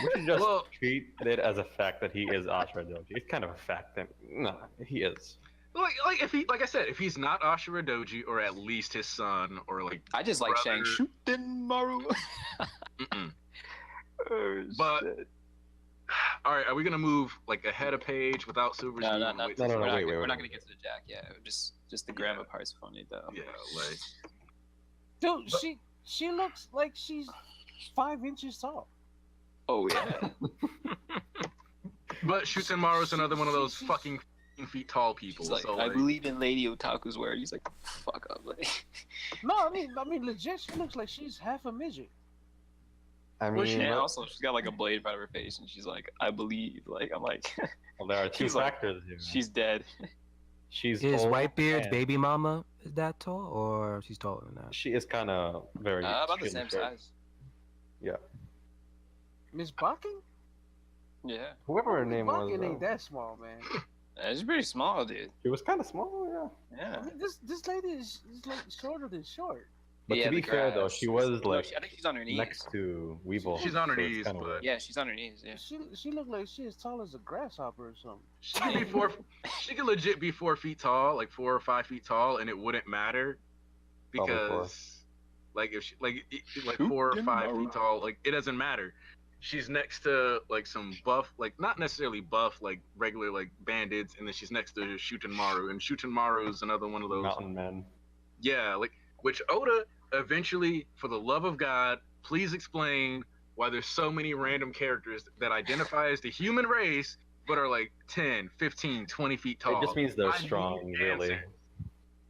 We should just Well- treat it as a fact that he is Ashura Doji. It's kind of a fact that no, he is. Like if he, like I said, if he's not Ashura Doji, or at least his son, or like. I just like saying Brother. shootin' Maru. Mm-mm. Oh, But- shit. All right, are we gonna move like ahead of page without Silver's? No, name no, and no, wait No, till- no, we're wait, not wait. gonna get to the Jack. Yeah, just the grandma part's funny though. Yeah, like. Dude, she looks like she's 5 inches tall. Oh yeah. But Shutenmaru's another one of those She's- fucking feet tall people. He's like, so I like, believe in Lady Otaku's word. He's like, fuck up. Like, No, I mean, legit, she looks like she's half a midget. I Well, mean, and also she's got like a blade in front of her face, and she's like, I believe. Like I'm like, well, there are two she's like- factors here. she's dead. She's Is old Whitebeard's and baby mama is that tall, or she's taller than that? She is kind of very About the extremely same short. size. Miss Bakken? Yeah, Whoever her name was, Bakken ain't though. that small, man. she's pretty small, dude. She was kind of small, yeah. Yeah. I mean, this lady is like shorter than short. But Yeah, to be the fair, though, grass. she was No, like I think she's on her knees. next to Weevil. She's on her so it's knees, kinda but- weird. Yeah, she's on her knees. Yeah. She looked like she as tall as a grasshopper or something. she could be she could legit be 4 feet tall, like 4 or 5 feet tall, and it wouldn't matter Probably four. because, like, if she like 4 or 5 feet tall, like it doesn't matter. She's next to like some buff, like not necessarily buff, like regular like bandits, and then she's next to Shutenmaru, and Shutenmaru is another one of those. Mountain Man. Yeah, like which Oda eventually, for the love of God, please explain why there's so many random characters that identify as the human race but are like 10, 15, 20 feet tall. It just means they're I need strong, really. answers.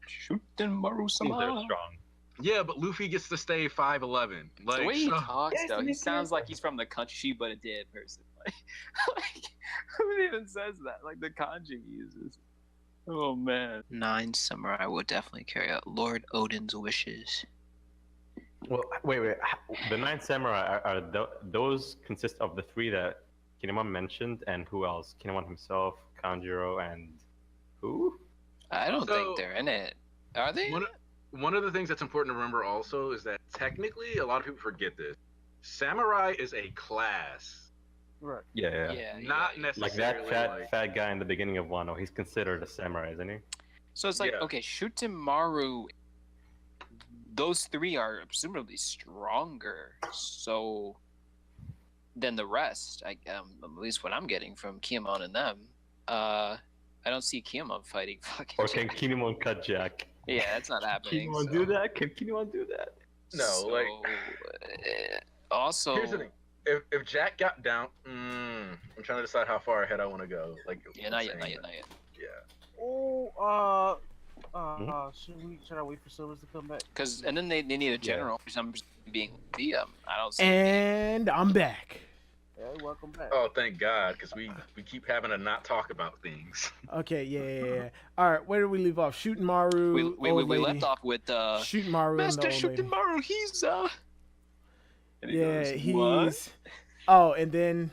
Shooting Maru It means they're sama. strong. Yeah, but Luffy gets to stay 5'11". Like, The way he so- talks, though, he sounds like he's from the country, but a dead person. Like who even says that? Like the kanji he uses. Oh man. 9 samurai will definitely carry out Lord Odin's wishes. Well, wait. The 9 samurai those consist of the 3 that Kinemon mentioned, and who else? Kinemon himself, Kanjuro, and who? I don't So- think they're in it. Are they? One of the things that's important to remember also is that technically, a lot of people forget this. Samurai is a class, Right. Yeah. not Like necessarily that fat guy in the beginning of Wano, he's considered a samurai, isn't he? So it's like, Yeah. okay, Shutemaru, those 3 are presumably stronger. So than the rest. At least what I'm getting from Kinemon and them. I don't see Kinemon fighting fucking. Or can Jack. Kinemon cut Jack? Yeah, that's not happening. Kinemon do that? Can Kinemon do that? No, like also. here's the thing. If Jack got down, I'm trying to decide how far ahead I want to go. Like Yeah, not yet. Yeah. Oh, should I wait for Silvers to come back? Because and then they need a general for some reason being DM. I don't see. And I'm back. Hey, welcome back. Oh, thank God, because we keep having to not talk about things. Okay, yeah. All right, where did we leave off? Shooting Maru. We left off with Shooting Maru. Master and the old lady. Shooting Maru. He's And he Yeah, goes, he's. "What?" Oh, and then,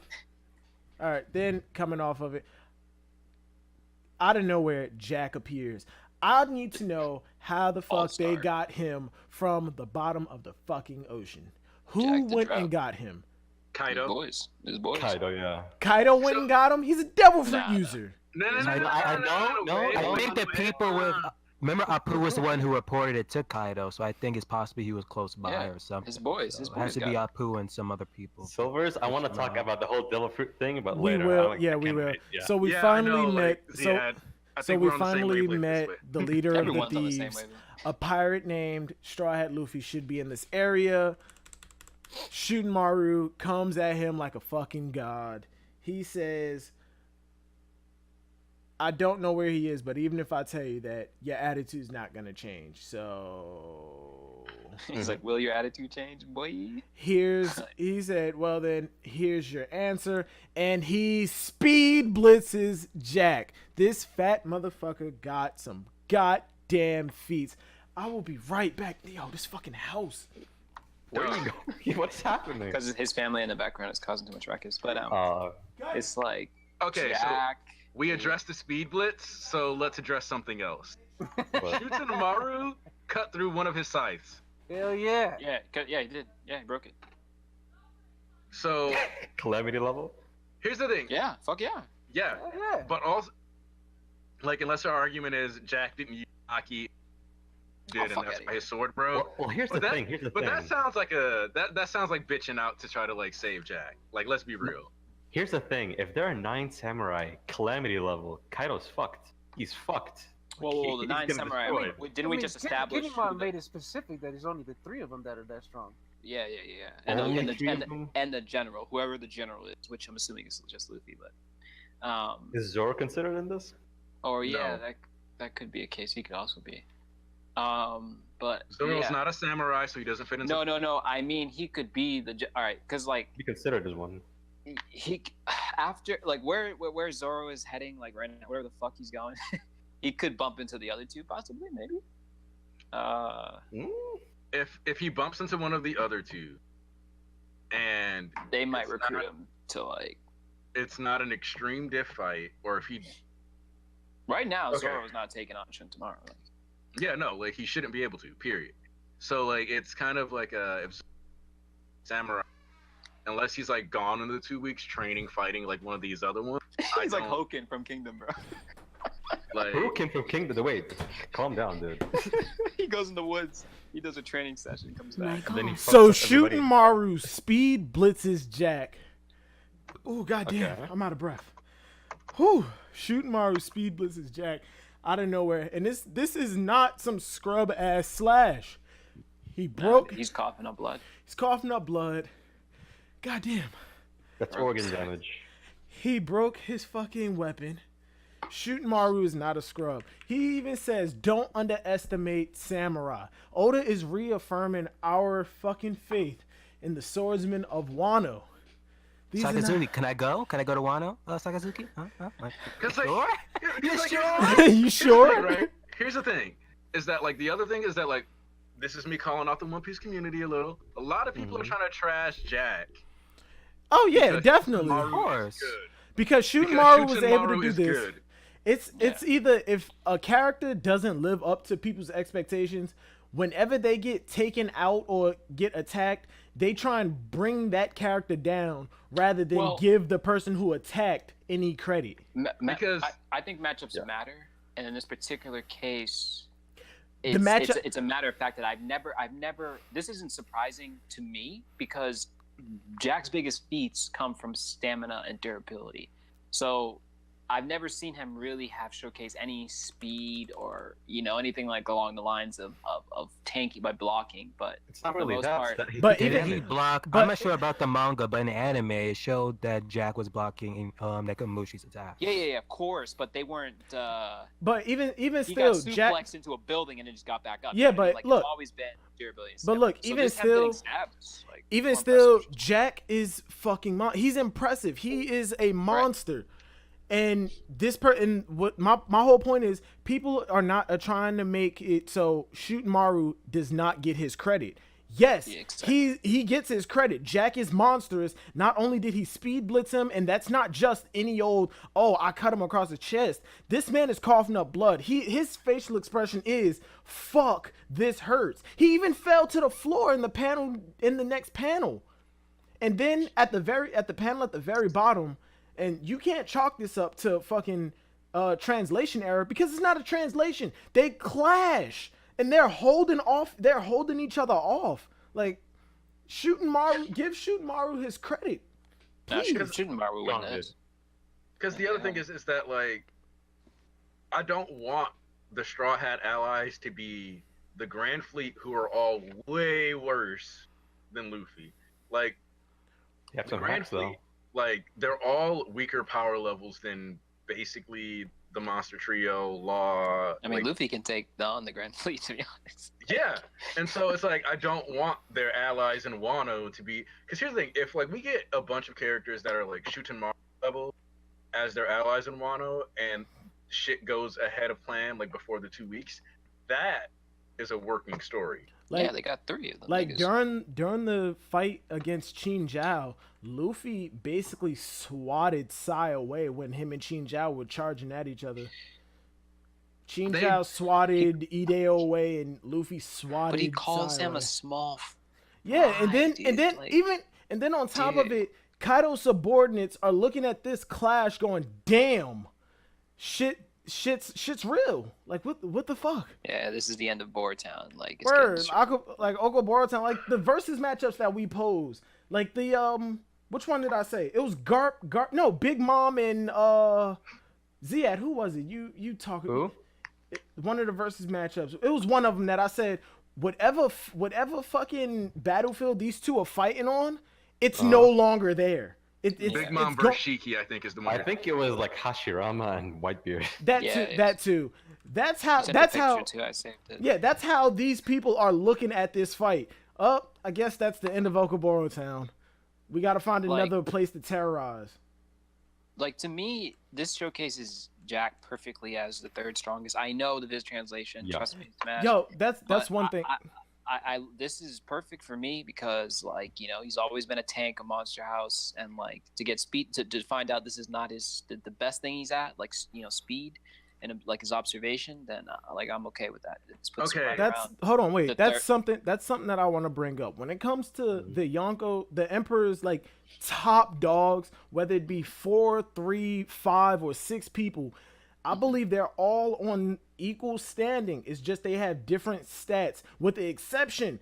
all right, then coming off of it, out of nowhere, Jack appears. I need to know how the fuck All-star. they got him from the bottom of the fucking ocean. Who Jack the went Drought. and got him? Kaido. His boys. Kaido, yeah. Kaido went and got him. He's a devil fruit Nah. user. No. I think the people with. Remember, Apu was the one who reported it to Kaido, so I think it's possibly he was close by Yeah, or something. his boys. So His it has boys to be got Apu and some other people. Silvers, I want to talk about the whole devil fruit thing, but We later. will. I Yeah, we can't will. wait, Yeah. So we Yeah, I finally know, met. like, So yeah, I so think we we're on the same finally wavelength met this way. the leader of the Everyone's on the same thieves. wavelength. A pirate named Straw Hat Luffy should be in this area. Shooting Maru comes at him like a fucking god. He says, I don't know where he is, but even if I tell you that, your attitude's not gonna change. So He's like, "Will your attitude change, boy?" he said, well then, here's your answer. And he speed blitzes Jack. This fat motherfucker got some goddamn feats. I will be right back. Yo, this fucking house. Where are you going? What's happening? Because his family in the background is causing too much ruckus. But it's like Okay, Jack. so we addressed the speed blitz, so let's address something else. Shooting Maru cut through one of his scythes. Hell yeah. Yeah, he did. Yeah, he broke it. So Calamity level? here's the thing. Yeah, fuck yeah. Yeah, Hell yeah. but also, like, unless our argument is Jack didn't use Haki, and fuck that's outta why here. his sword broke. Well, here's the But that- thing. Here's the But thing. that sounds like that sounds like bitching out to try to like save Jack. Like, let's be real. Here's the thing. If there are 9 samurai, Calamity level, Kaido's fucked. He's fucked. Well, the He's 9 gonna samurai. destroy it. Didn't we just establish? Kinemon made it specific that it's only the 3 of them that are that strong. Yeah. And Only 3 of the, them? and the general, whoever the general is, which I'm assuming is just Luffy, but Is Zoro considered in this? or yeah, No. that could be a case. He could also be. But Zoro's yeah. not a samurai, so he doesn't fit into. No. I mean, he could be all right, because like Be considered as one. he after like where Zoro is heading, like right now, wherever the fuck he's going, he could bump into the other 2 possibly, maybe. If he bumps into one of the other 2, and They might It's recruit not- him to like. it's not an extreme diff fight, or if he, Right now, Okay. Zoro is not taking on Shin tomorrow. Like, yeah, no, like he shouldn't be able to. Period. So like it's kind of like if samurai, unless he's like gone in the 2 weeks training, fighting like one of these other ones. he's like don't- Hoken from Kingdom, bro. Like, Who came from Kingdom? Wait, calm down, dude. He goes in the woods. He does a training session, comes back. And then he So fucks up shooting everybody. Maru speed blitzes Jack. Oh goddamn, Okay. I'm out of breath. Whew. Shooting Maru speed blitzes Jack out of nowhere, and this is not some scrub ass slash. He broke. He's coughing up blood. He's coughing up blood. Goddamn. That's organ damage. He broke his fucking weapon. Shooting Maru is not a scrub. He even says, don't underestimate samurai. Oda is reaffirming our fucking faith in the swordsman of Wano. These are Sakazuki, not- can I go? Can I go to Wano? Sakazuki? Huh? Cause like, Sure? You sure? You sure? Right? Here's the thing, is that like the other thing is that like, this is me calling out the One Piece community a little. A lot of people are trying to trash Jack. Oh yeah, because definitely. Maru Of is course. good. Because Shooting Because Maru was Shooting able Maru to do is this. good. It's either if a character doesn't live up to people's expectations, whenever they get taken out or get attacked, they try and bring that character down rather than Well- give the person who attacked any credit. Because- I think matchups matter, and in this particular case, The it's, matchup- it's a matter of fact that I've never. This isn't surprising to me because Jack's biggest feats come from stamina and durability. So I've never seen him really have showcase any speed or anything like along the lines of tanking by blocking. But It's not for the really most that. part, But Didn't even he block? but- I'm not sure about the manga, but in the anime, it showed that Jack was blocking Nekamushi's attack. yeah, of course. But they weren't. but even He still, got Jack. suplexed into a building and then just got back up. Yeah, You know what I mean? but like, look- it's always been durability. And but stamina. look, So even just him getting still- stabbed is, like, Even more still, impressive. Jack is fucking he's impressive. He is a monster. And this and what my whole point is, people are not trying to make it so Shootenmaru does not get his credit. Yes, Yeah, exactly. he gets his credit. Jack is monstrous. Not only did he speed blitz him, and that's not just any old, oh, I cut him across the chest. This man is coughing up blood. His facial expression is, fuck, this hurts. He even fell to the floor in the next panel. And then at the panel at the very bottom, and you can't chalk this up to fucking translation error because it's not a translation. They clash and they're holding each other off. Like, give Shootenmaru his credit. Nah, Please. Shootenmaru would win this. Because the other thing is that, like, I don't want the Straw Hat allies to be the Grand Fleet, who are all way worse than Luffy. Like, You have the some Grand hacks, though. Fleet, like, they're all weaker power levels than basically the Monster Trio, Law. I mean, like, Luffy can take on the Grand Fleet, to be honest. yeah, and so it's like I don't want their allies in Wano to be. Because here's the thing: if like we get a bunch of characters that are like Shootenmaru level as their allies in Wano, and shit goes ahead of plan, like before the 2 weeks, that is a working story. Like, Yeah, they got 3 of them. Like niggas. during the fight against Qin Zhao, Luffy basically swatted Sai away when him and Qin Zhao were charging at each other. Qin Zhao swatted Ideo away, and Luffy swatted. But he calls Sai him away. a small. Yeah, and then dude, and then like- on top of dude. it, Kaido's subordinates are looking at this clash, going, "Damn, shit's real. Like what the fuck?" Yeah, this is the end of Borutown. Like, it's Word, getting like Oko Borutown, like the versus matchups that we pose, like the which one did I say? It was Big Mom and Ziad. Who was it? You talking? Who? One of the versus matchups. It was one of them that I said, whatever fucking battlefield these two are fighting on, it's no longer there. Big Mom versus Shiki, I think, is the one. I think it was like Hashirama and Whitebeard. That too. That's how. Sent a picture, too. I saved it. Yeah, that's how these people are looking at this fight. I guess that's the end of Okoboro Town. We got to find another place to terrorize. Like, to me, this showcases Jack perfectly as the 3rd strongest. I know the Viz translation. Yeah. Trust me, Smash. Yo, that's But one thing. I this is perfect for me because, like, he's always been a tank, a Monster House, and like to get speed to find out this is not the best thing he's at, like, speed and like his observation. Then like, I'm okay with that. It puts him right around Hold on, wait. the That's something that I want to bring up when it comes to the Emperor's like top dogs, whether it be 4, 3, 5, or 6 people. I believe they're all on equal standing. It's just they have different stats, with the exception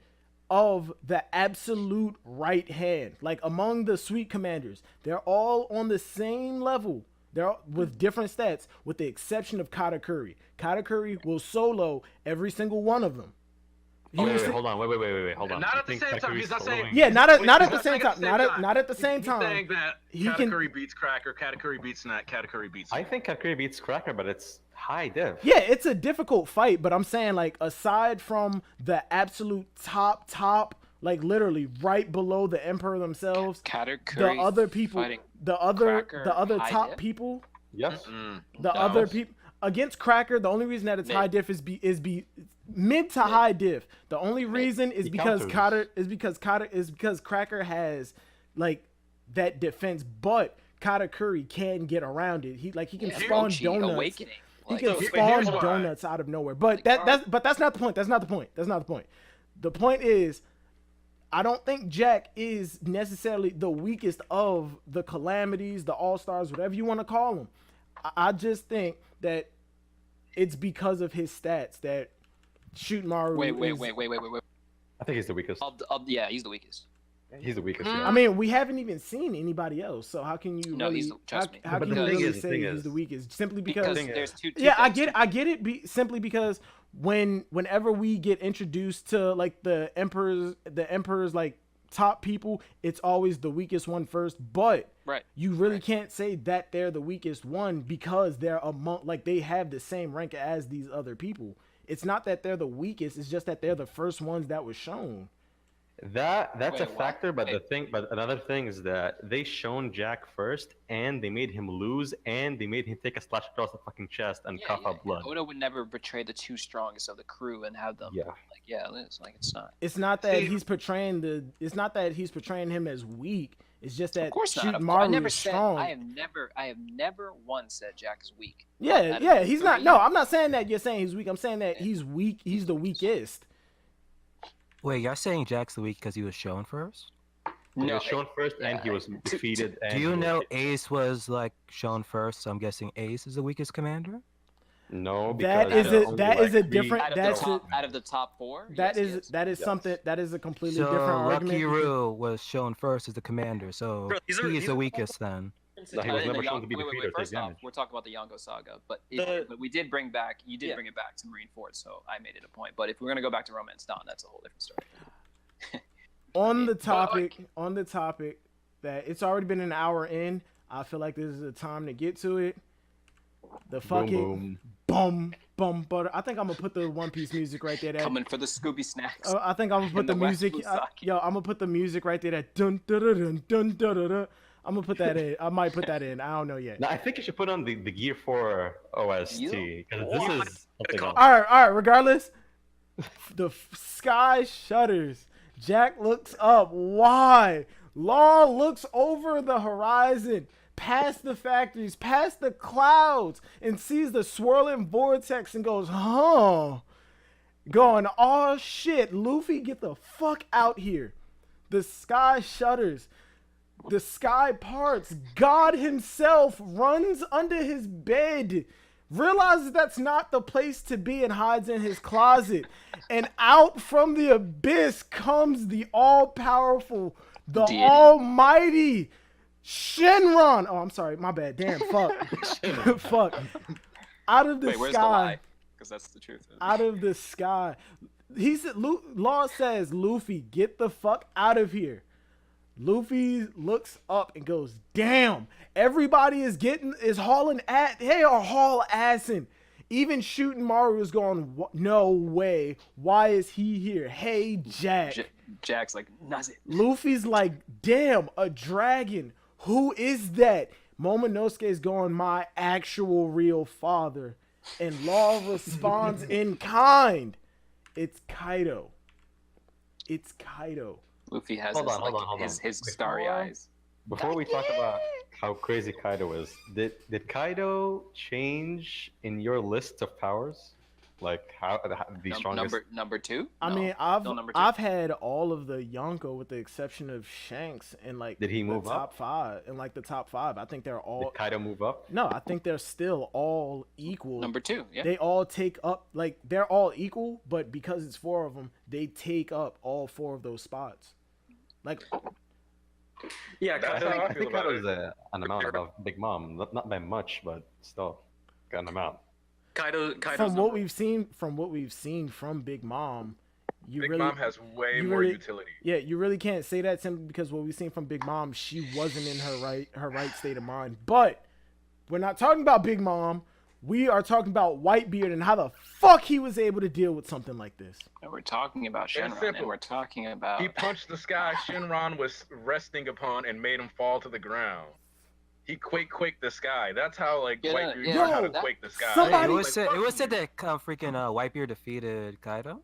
of the absolute right hand. Like, among the Sweet Commanders, they're all on the same level. They're with different stats, with the exception of Katakuri. Katakuri will solo every single one of them. Oh, wait, hold on. Wait, hold on. Not You at the think same time. Kakuri's He's not saying. soloing? Yeah, not at the He's same not time. saying Not at the same He's time. saying that He can- Katakuri beats Cracker, Katakuri beats Nat, Katakuri beats. I think Kakuri beats Cracker, but it's high diff. Yeah, it's a difficult fight, but I'm saying, like, aside from the absolute top, like literally right below the Emperor themselves, Katakuri the other people, fighting the other Cracker high top diff? people, Yes. the No. other people against Cracker. The only reason that it's Mid. high diff is mid to high diff. The only reason is He because counters. because Cracker has like that defense, but Katakuri can get around it. He can spawn Orochi donuts. Awakening. He Like, can so spawn here's why. donuts out of nowhere. But that's not the point. That's not the point. The point is, I don't think Jack is necessarily the weakest of the Calamities, the All-Stars, whatever you want to call them. I just think that it's because of his stats that Shootenmaru Wait. is... I think he's the weakest. Yeah, he's the weakest. He's the weakest. Mm. Yeah. I mean, we haven't even seen anybody else, so how can you No, really? he's trust me. How But can the you thing really is- the say thing he's is- the weakest? Simply Because because there's two. yeah, I things. get it. Simply because whenever we get introduced to like the emperor's like top people, it's always the weakest one first. But Right. you really Right. can't say that they're the weakest one because they're like they have the same rank as these other people. It's not that they're the weakest; it's just that they're the first ones that was shown. That's Wait, a what? factor, but Wait. but another thing is that they shown Jack first, and they made him lose, and they made him take a slash across the fucking chest and cough up blood. Oda would never betray the two strongest of the crew and have them. Yeah. Like, yeah, it's like it's not. It's not that See- he's portraying It's not that he's portraying him as weak. It's just that Of course not. Of course. Shooten I Maru never is said. strong. I have never once said Jack is weak. Yeah, Out of yeah, the he's not. three- No, I'm not saying that you're saying he's weak. I'm saying that he's weak. He's the weakest. Wait, you're saying Jack's the weak because he was shown first? He No, was shown first, and yeah, he was defeated. and Do you he was know hit. Ace was like shown first? So I'm guessing Ace is the weakest commander. No, That because is there a- are only, that is a three- different- out of that's the top, out of the top four. That yes, is yes. that is Yes. something that is a completely So different argument. Lucky because- Roo was shown first as the commander, so Bro, these are- he's these the are- weakest then. No, he was In never the shown to be wait, defeated or take First off, damage. we're talking about the Yongo saga, but The- we did bring back. You did Yeah. bring it back to Marineford, so I made it a point. But if we're gonna go back to Romance Dawn, that's a whole different story. on the topic that it's already been an hour in. I feel like this is the time to get to it. The fucking boom. bum butter. I think I'm gonna put the One Piece music right there. That, Coming for the Scooby snacks. I think I'm gonna put And the the West music. Lusaki. Yo, I'm gonna put the music right there. That dun dun dun dun dun dun dun. I'm gonna put that in. I might put that in. I don't know yet. No, I think you should put on the Gear 4 OST because What? this is something else. All right. Regardless, the sky shudders. Jack looks up. Why? Law looks over the horizon, past the factories, past the clouds, and sees the swirling vortex and goes, huh? Going, oh shit, Luffy, get the fuck out here. The sky shudders. The sky parts. God himself runs under his bed, realizes that's not the place to be, and hides in his closet. And out from the abyss comes the all-powerful, the Deity. almighty Shenron. Oh, I'm sorry. My bad. Damn, fuck. Fuck. Out of the Wait, where's the sky. lie? Because that's the truth. Out of the sky. He said, Law says, Luffy, get the fuck out of here. Luffy looks up and goes, damn, everybody is hauling ass. They are haul assing. Even Shooten Maru is going, no way. Why is he here? Hey, Jack. Jack's like, Nazi. Luffy's like, damn, a dragon. Who is that? Momonosuke is going, my actual real father. And Law responds in kind. It's Kaido. It's Kaido. Luffy has Hold his, on, like, hold on, hold his, on. his Before- starry eyes. Before we talk about how crazy Kaido is, did Kaido change in your list of powers? Like how the strongest? Number two? I No. mean, Still number two. I've had all of the Yonko with the exception of Shanks and like Did he move the up? top five. In like the top five, I think they're all. Did Kaido move up? No, I think they're still all equal. Number two, yeah. They all take up like they're all equal, but because it's four of them, they take up all four of those spots. Like Yeah, That's Kaido, how I think Kaido is an amount above Big Mom, not by much, but still, got an amount. Kaido's from what number- we've seen from Big Mom, you Big really Mom has way you more really- utility. yeah, you really can't say that simply because what we've seen from Big Mom, she wasn't in her right state of mind. But we're not talking about Big Mom. We are talking about Whitebeard and how the fuck he was able to deal with something like this. And we're talking about Shenron, simple. and we're talking about... He punched the sky Shinron was resting upon and made him fall to the ground. He quaked the sky. That's how like Yeah, Whitebeard yeah, knew how to that- quake the sky. Somebody- It was Like, said that freaking Whitebeard defeated Kaido.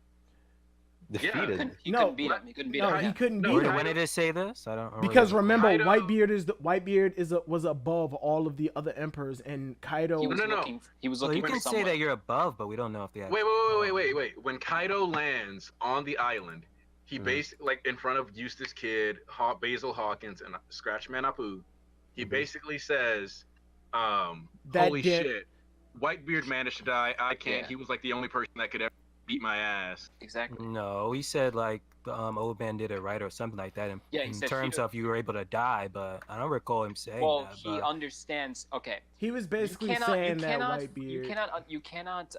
Defeated. He No, couldn't beat him. He couldn't beat No, him. he yeah. couldn't No, beat When, him when did it say this? I don't remember. because remember Kaido- Whitebeard was above all of the other emperors, and Kaido. He was No. looking. He was Well, looking you for can say someone. that you're above, but we don't know if they. Wait. When Kaido lands on the island, he Mhm. basically like in front of Eustace Kid, Basil Hawkins, and Scratchman Apu. He Mhm. basically says, That "Holy did- shit, Whitebeard managed to die. I can't. Yeah. He was like the only person that could ever beat my ass." Exactly. No, he said like the old man did it right or something like that Yeah, he in said terms he- of you were able to die, but I don't recall him saying Well, that. he But understands. Okay, He was basically you saying that cannot, Whitebeard. you cannot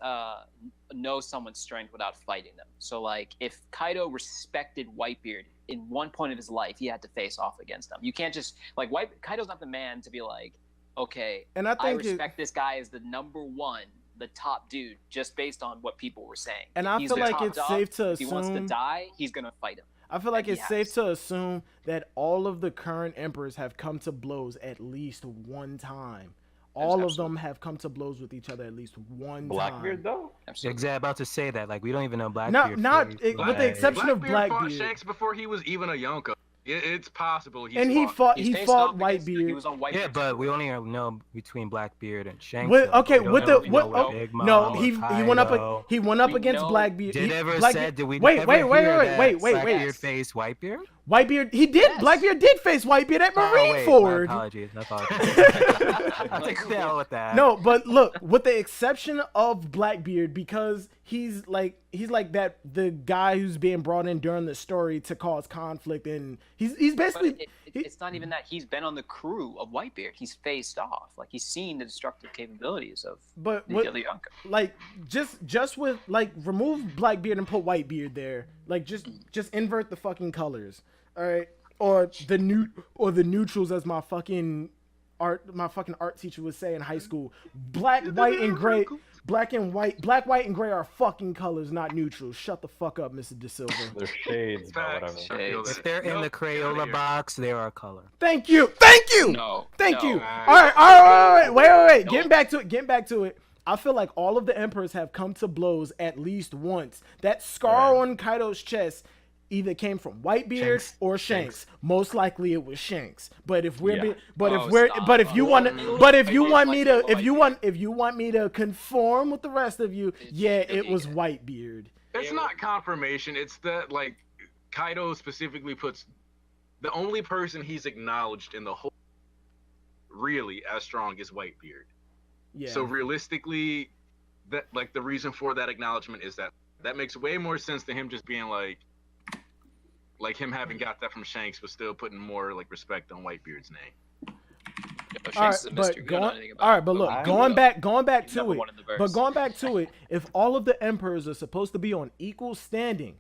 know someone's strength without fighting them. So, like, if Kaido respected Whitebeard in one point of his life, he had to face off against them. You can't just like Kaido's not the man to be like, okay, And I I think respect this guy as the number one, the top dude, just based on what people were saying. And If I he's feel the like top it's dog, safe to if he wants to assume. die, he's gonna fight him. I feel like and he it's safe has. to assume that all of the current emperors have come to blows at least one time. All of them have come to blows with each other at least one Blackbeard time. though. Absolutely. exactly about to say that. Like we don't even know No, Blackbeard. not face, with the like- exception of Blackbeard fought Blackbeard. Shanks before he was even a Yonko. It's possible And he fought. He's He faced fought off against- He Whitebeard. was on Whitebeard. Yeah, but we only know between Blackbeard and Shanks. With, though. okay, We don't with know the if we what? know Oh, Big no, Mom or he went up. Kaido. He went up We against know- Blackbeard. Did He, ever Blackbeard, said? Did we wait, ever wait, hear wait, that wait. Blackbeard faced Whitebeard? Whitebeard. He did. Yes. Blackbeard did face Whitebeard at Oh, wait, my Marineford. apologies. My apologies. I'll take the hell with that. No, but look, with the exception of Blackbeard, because he's like that the guy who's being brought in during the story to cause conflict, and he's basically. But it's not even that. He's been on the crew of Whitebeard. He's faced off. Like, he's seen the destructive capabilities of But the what, other Yonko. like just with like remove Blackbeard and put Whitebeard there, like just invert the fucking colors, all right, or the neutrals as my fucking art teacher would say in high school. Black, white, and gray. Black, white, and gray are fucking colors, not neutrals. Shut the fuck up, Mr. De Silva. They're shades, but whatever. Facts. I feel If If that. they're in the Nope, get outta Crayola here. box, they are a color. Thank you. No. Thank no. you. All right. Wait. No. Getting back to it. I feel like all of the emperors have come to blows at least once. That scar on Kaido's chest either came from Whitebeard Shanks. or Shanks. Most likely it was Shanks. But if we're Yeah. be, but Oh, if we're stop. but if you Oh, want really? but if you I want did me like to it, if you want me to conform with the rest of you, yeah, it was Whitebeard. It's not confirmation. It's that like Kaido specifically puts the only person he's acknowledged in the whole really as strong is Whitebeard. Yeah. So realistically, that like the reason for that acknowledgement is that makes way more sense than him just being like him having got that from Shanks, but still putting more like respect on Whitebeard's name. Shanks All right, is a but mystery. We don't know anything about all right, him, but look, I- going back He's to number it. one in the verse. But going back to it, if all of the emperors are supposed to be on equal standing,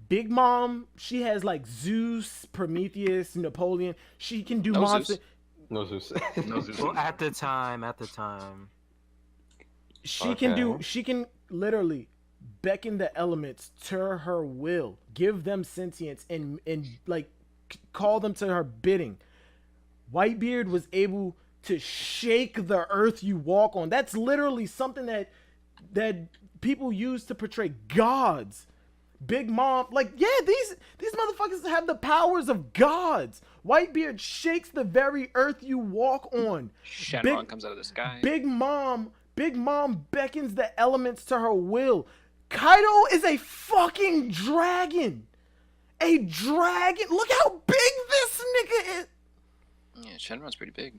Big Mom, she has like Zeus, Prometheus, Napoleon. She can do No monster. Zeus. No Zeus. No Zeus. Well, at the time. She can do. Okay. She can literally beckon the elements to her will, give them sentience, and like call them to her bidding. Whitebeard was able to shake the earth you walk on. That's literally something that people use to portray gods. Big Mom, like, yeah, these motherfuckers have the powers of gods. Whitebeard shakes the very earth you walk on. Shenron comes out of the sky. Big Mom beckons the elements to her will. Kaido is a fucking dragon. A dragon. Look how big this nigga is. Yeah, Shenron's pretty big.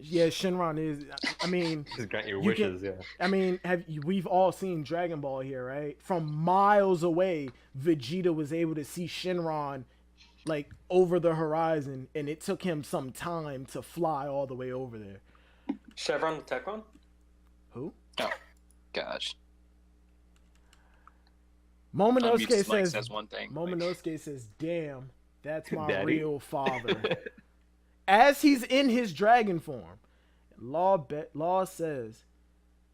Yeah, Shenron is. I mean, Just grant your You can- wishes, yeah. I mean, we've all seen Dragon Ball here, right? From miles away, Vegeta was able to see Shenron like over the horizon, and it took him some time to fly all the way over there. Chevron with Tekron? Who? Gosh. Momonosuke Unmutes Mike says. says one thing. like, Momonosuke says, "Damn, that's my Daddy? real father." As he's in his dragon form, Law says,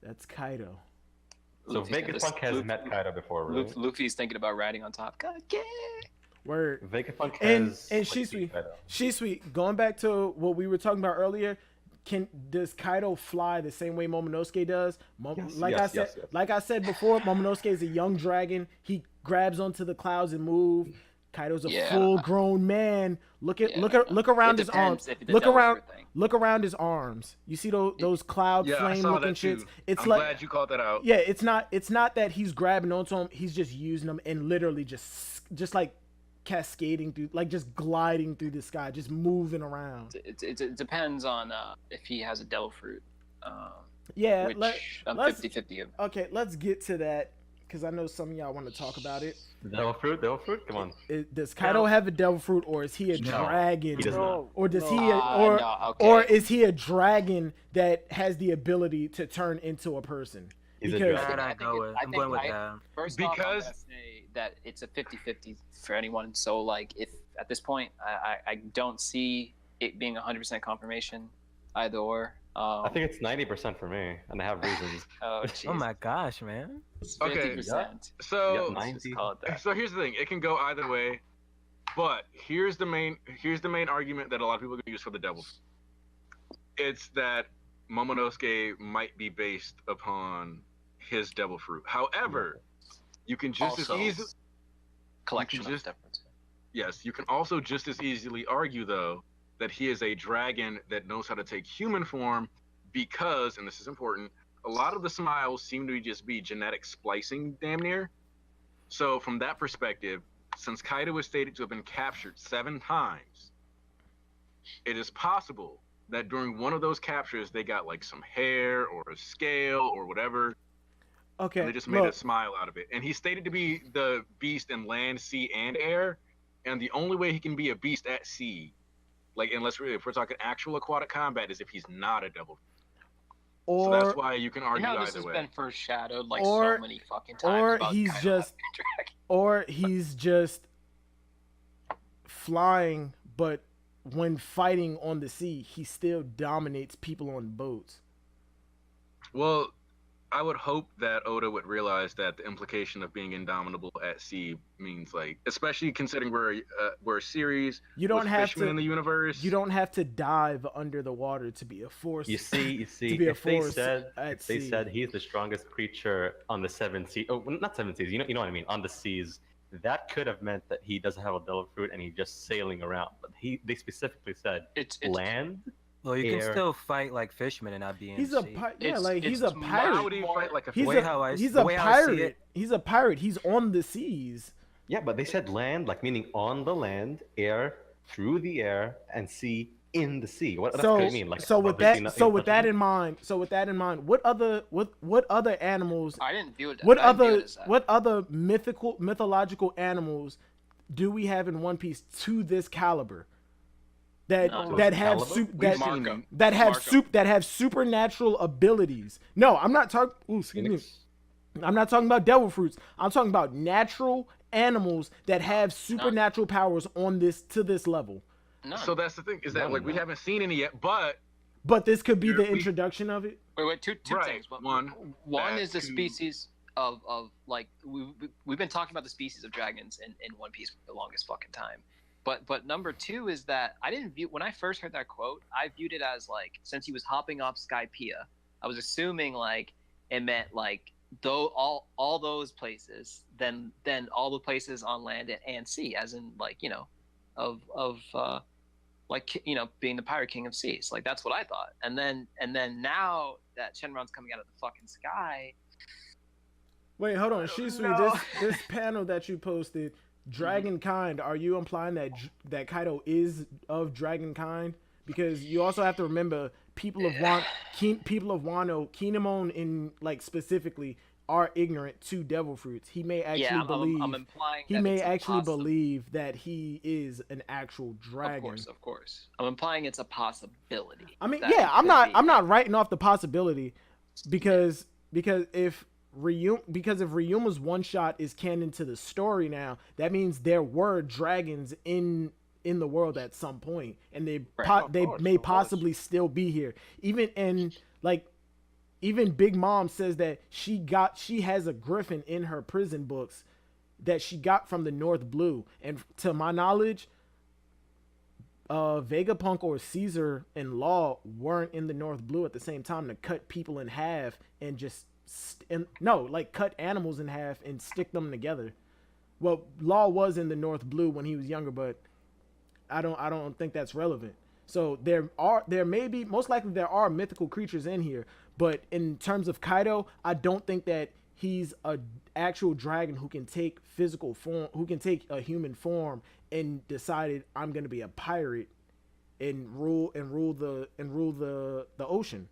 "That's Kaido." So Luffy's Vegapunk gonna- has Luffy- met Kaido before, right? Luffy's thinking about riding on top. God, yeah. Word. Vegapunk And has. and like, she's sweet. Kaido. She's sweet. Going back to what we were talking about earlier, does Kaido fly the same way Momonosuke does? Like I said before, Momonosuke is a young dragon. He grabs onto the clouds and moves. Kaido's a Yeah. full-grown man. Look Yeah. around It his depends arms. if the Look around. developer thing. Look around his arms. You see those cloud Yeah, I flame saw looking that too. shits. It's I'm like glad you called that out. yeah, it's not that he's grabbing onto them. He's just using them and literally just like cascading through, like just gliding through the sky, just moving around. It depends on if he has a devil fruit. Yeah, Which I'm let's 50-50 of. okay. Let's get to that because I know some of y'all want to talk about it. Devil fruit, come on. Does Kaido have a devil fruit, or is he a No, dragon? he does not. Or does he, no, okay. or is he a dragon that has the ability to turn into a person? He's a Because dragon. I'm going with that. First off, I'm Because- gonna say that it's a 50-50 for anyone. So like, if at this point, I don't see it being 100% confirmation, either or. I think it's 90% for me, and I have reasons. Oh, jeez. Oh my gosh, man. It's Okay, 50%. So Yep, Let's just call it that. So here's the thing: it can go either way, but here's the main argument that a lot of people are going to use for the devil. It's that Momonosuke might be based upon his devil fruit. However, you can just Also, as easily collection just- of difference. yes, you can also just as easily argue though that he is a dragon that knows how to take human form because, and this is important, a lot of the smiles seem to just be genetic splicing damn near. So from that perspective, since Kaido is stated to have been captured 7 times, it is possible that during one of those captures they got like some hair or a scale or whatever, okay, and they just made look, a smile out of it. And he's stated to be the beast in land, sea, and air. And the only way he can be a beast at sea, like if we're talking actual aquatic combat, is if he's not a devil. So that's or why you can You argue know, this either has way. been foreshadowed like Or- so many fucking times. or about he's Kaido just- having a dragon. he's just flying, but when fighting on the sea, he still dominates people on boats. Well, I would hope that Oda would realize that the implication of being indomitable at sea means, like, especially considering we're a series You don't with have fishmen to. in the universe. You don't have to dive under the water to be a force. You see, be a if they force said at sea. he's the strongest creature on the 7 seas, oh, well, not 7 seas, you know what I mean, on the seas, that could have meant that he doesn't have a devil fruit and he's just sailing around. But they specifically said It's land. Well, you can Air. still fight like fishermen and not be in He's the a sea. yeah, It's- like he's it's a more- How pirate. would he fight like a He's The fish? way a how I- he's the a way how I see pirate. it- He's a pirate. He's on the seas. Yeah, but they said land, like meaning on the land, air, through the air, and sea in the sea. What does that mean? Like so with above the sea, that, not so with that untouchable? in mind, what other animals? I didn't view it. What I didn't view other it as that. what other mythological animals do we have in One Piece to this caliber? That No. that have Caliber? that Marco. that have Marco. that have supernatural abilities. No, I'm not talking. Ooh, excuse me. Phoenix? I'm not talking about devil fruits. I'm talking about natural animals that have supernatural powers on this level. None. So that's the thing, is that None, like we no. haven't seen any yet, but But this could be the We- introduction of it. wait, two right, things. one, One that is the two- species of like we've been talking about the species of dragons in One Piece for the longest fucking time. But number two is that I didn't view when I first heard that quote, I viewed it as like since he was hopping off Skypiea, I was assuming like it meant like though all those places, then all the places on land and sea, as in like of like being the pirate king of seas. Like that's what I thought. And then now that Shenron's coming out of the fucking sky. Wait, hold on. Shisui, this panel that you posted, dragon kind, are you implying that Kaido is of dragon kind? Because you also have to remember people of Wano, Kinemon in like specifically are ignorant to devil fruits. He may actually believe I'm implying he that may it's actually impossible. believe that he is an actual dragon. Of course. I'm implying it's a possibility. I mean, that yeah, it I'm could be. not writing off the possibility because if Ryuma's one shot is canon to the story now, that means there were dragons in the world at some point, and they may possibly still be here. Even Big Mom says that she has a griffin in her prison books that she got from the North Blue, and to my knowledge, Vegapunk or Caesar and Law weren't in the North Blue at the same time to cut people in half and just cut animals in half and stick them together. Well, Law was in the North Blue when he was younger, but I don't think that's relevant. So there may be, most likely there are mythical creatures in here, but in terms of Kaido, I don't think that he's a actual dragon who can take physical form, who can take a human form and decided I'm going to be a pirate and rule the ocean.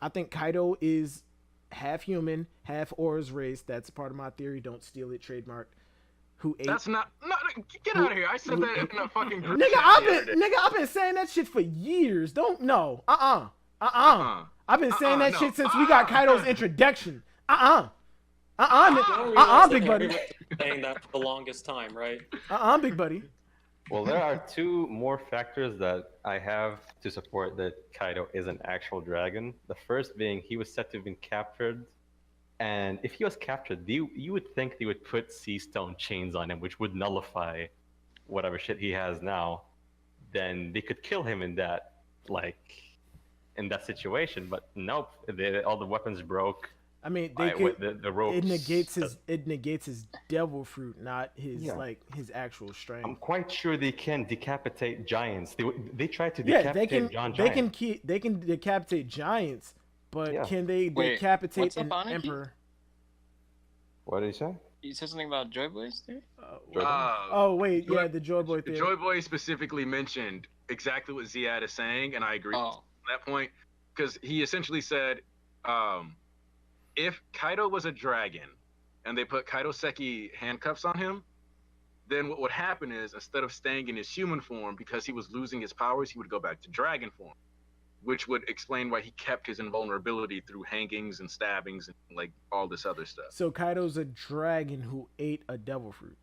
I think Kaido is half human, half Aura's race. That's part of my theory. Don't steal it. Trademark. Who ate? That's not. Get out of here! I said that in a fucking group Nigga, chat I've been saying that shit for years. Don't no. I've been saying that shit since we got Kaido's introduction. Big buddy. Saying that for the longest time, right? Big buddy. Well, there are two more factors that I have to support that Kaido is an actual dragon. The first being he was said to have been captured, and if he was captured, you would think they would put sea stone chains on him, which would nullify whatever shit he has now. Then they could kill him in that, in that situation. But nope, all the weapons broke. I mean, they could. The ropes. It negates his devil fruit, not his his actual strength. I'm quite sure they can decapitate giants. They tried to decapitate Giants. They can decapitate giants, but can they Wait, decapitate what's up, an Aniki? emperor? What did he say? You said something about Joy Boys there? Oh wait, the Joy Boy The theory. Joy Boy specifically mentioned exactly what Ziad is saying, and I agree with that point because he essentially said, if Kaido was a dragon and they put Kaido Seki handcuffs on him, then what would happen is instead of staying in his human form because he was losing his powers, he would go back to dragon form, which would explain why he kept his invulnerability through hangings and stabbings and all this other stuff. So Kaido's a dragon who ate a devil fruit.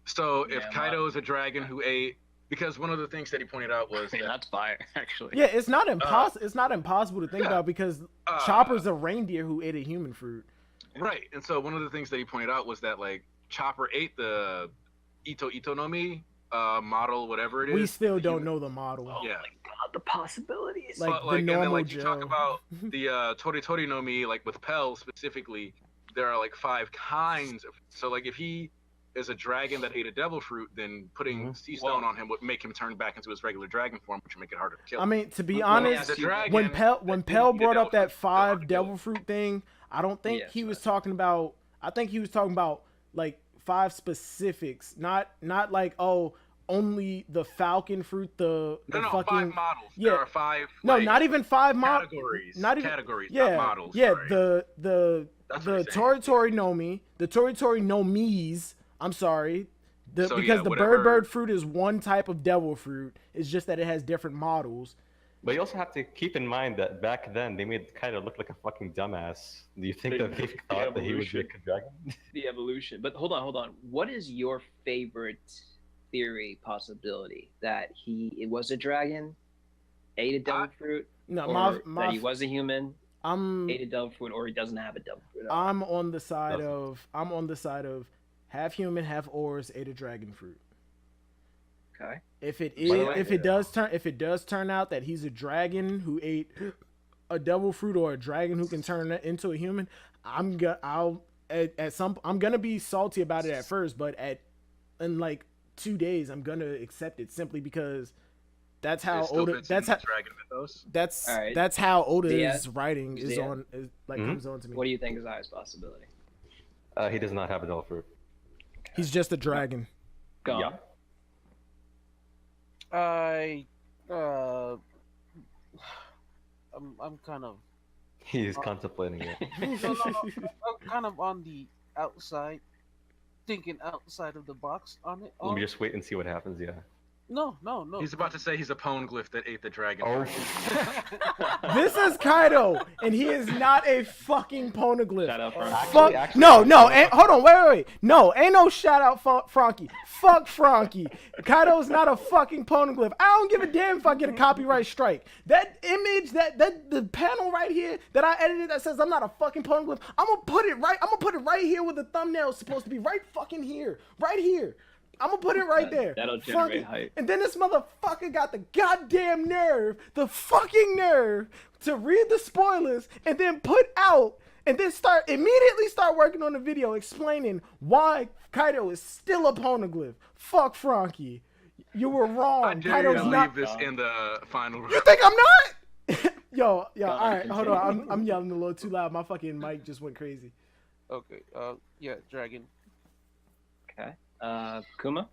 So if Kaido is a dragon who ate, because one of the things that he pointed out was that That's fire, actually. Yeah, it's not impossible. It's not impossible to think about because Chopper's a reindeer who ate a human fruit. Right, and so one of the things that he pointed out was that Chopper ate the Ito no Mi model, whatever it is. We still don't know the model. Yeah. God, the possibilities. Like But, the and normal then you talk about the Tori Tori no Mi, with Pell specifically, there are 5 kinds of. So if he is a dragon that ate a devil fruit, then putting sea stone on him would make him turn back into his regular dragon form, which would make it harder to kill. I mean, to be honest, when Pell brought up that 5 devil fruit thing, I don't think he was talking about. I think he was talking about 5 specifics, not only the falcon fruit, the fucking 5 models. There are 5. Not even 5 models. Categories. Not even categories. Yeah, not models. yeah. Sorry. The Tori Tori no Mi, the Tori Tori no Mi's. I'm sorry. Because the bird fruit is one type of devil fruit. It's just that it has different models. But you also have to keep in mind that back then they made Kaido look like a fucking dumbass. Do you think that they thought that he would be a dragon? The evolution. But hold on. What is your favorite theory possibility? That it was a dragon, ate a devil fruit? No, or that he was a human, ate a devil fruit, or he doesn't have a devil fruit? I'm on the side of half human, half oars, ate a dragon fruit. Okay. If it does turn out that he's a dragon who ate a devil fruit or a dragon who can turn into a human, I'm gonna be salty about it at first, but in 2 days I'm gonna accept it simply because that's how Oda. That's how Oda's writing comes on to me. What do you think is the highest possibility? He does not have a devil fruit. He's just a dragon. Go. Yeah. I'm kind of. He's contemplating it. I'm kind of on the outside, thinking outside of the box on it. Let me just wait and see what happens. Yeah. No. He's about to say he's a poneglyph that ate the dragon. Oh. This is Kaido, and he is not a fucking poneglyph. Shout out Fuck. No. Hold on. Wait. No, ain't no shout out Frankie. Fuck Frankie. Kaido's not a fucking poneglyph. I don't give a damn if I get a copyright strike. That image, that the panel right here that I edited that says I'm not a fucking poneglyph. I'm gonna put it right here where the thumbnail is supposed to be. Right fucking here. Right here. I'm gonna put it right there. That'll generate hype. And then this motherfucker got the goddamn nerve, the fucking nerve, to read the spoilers and then put out and then immediately start working on the video explaining why Kaido is still a poneglyph. Fuck Frankie. You were wrong. I dare Kaido's you to not. leave this in the final. You think I'm not? Yo, all right, hold on. I'm yelling a little too loud. My fucking mic just went crazy. Okay. Yeah, dragon. Okay. Kuma?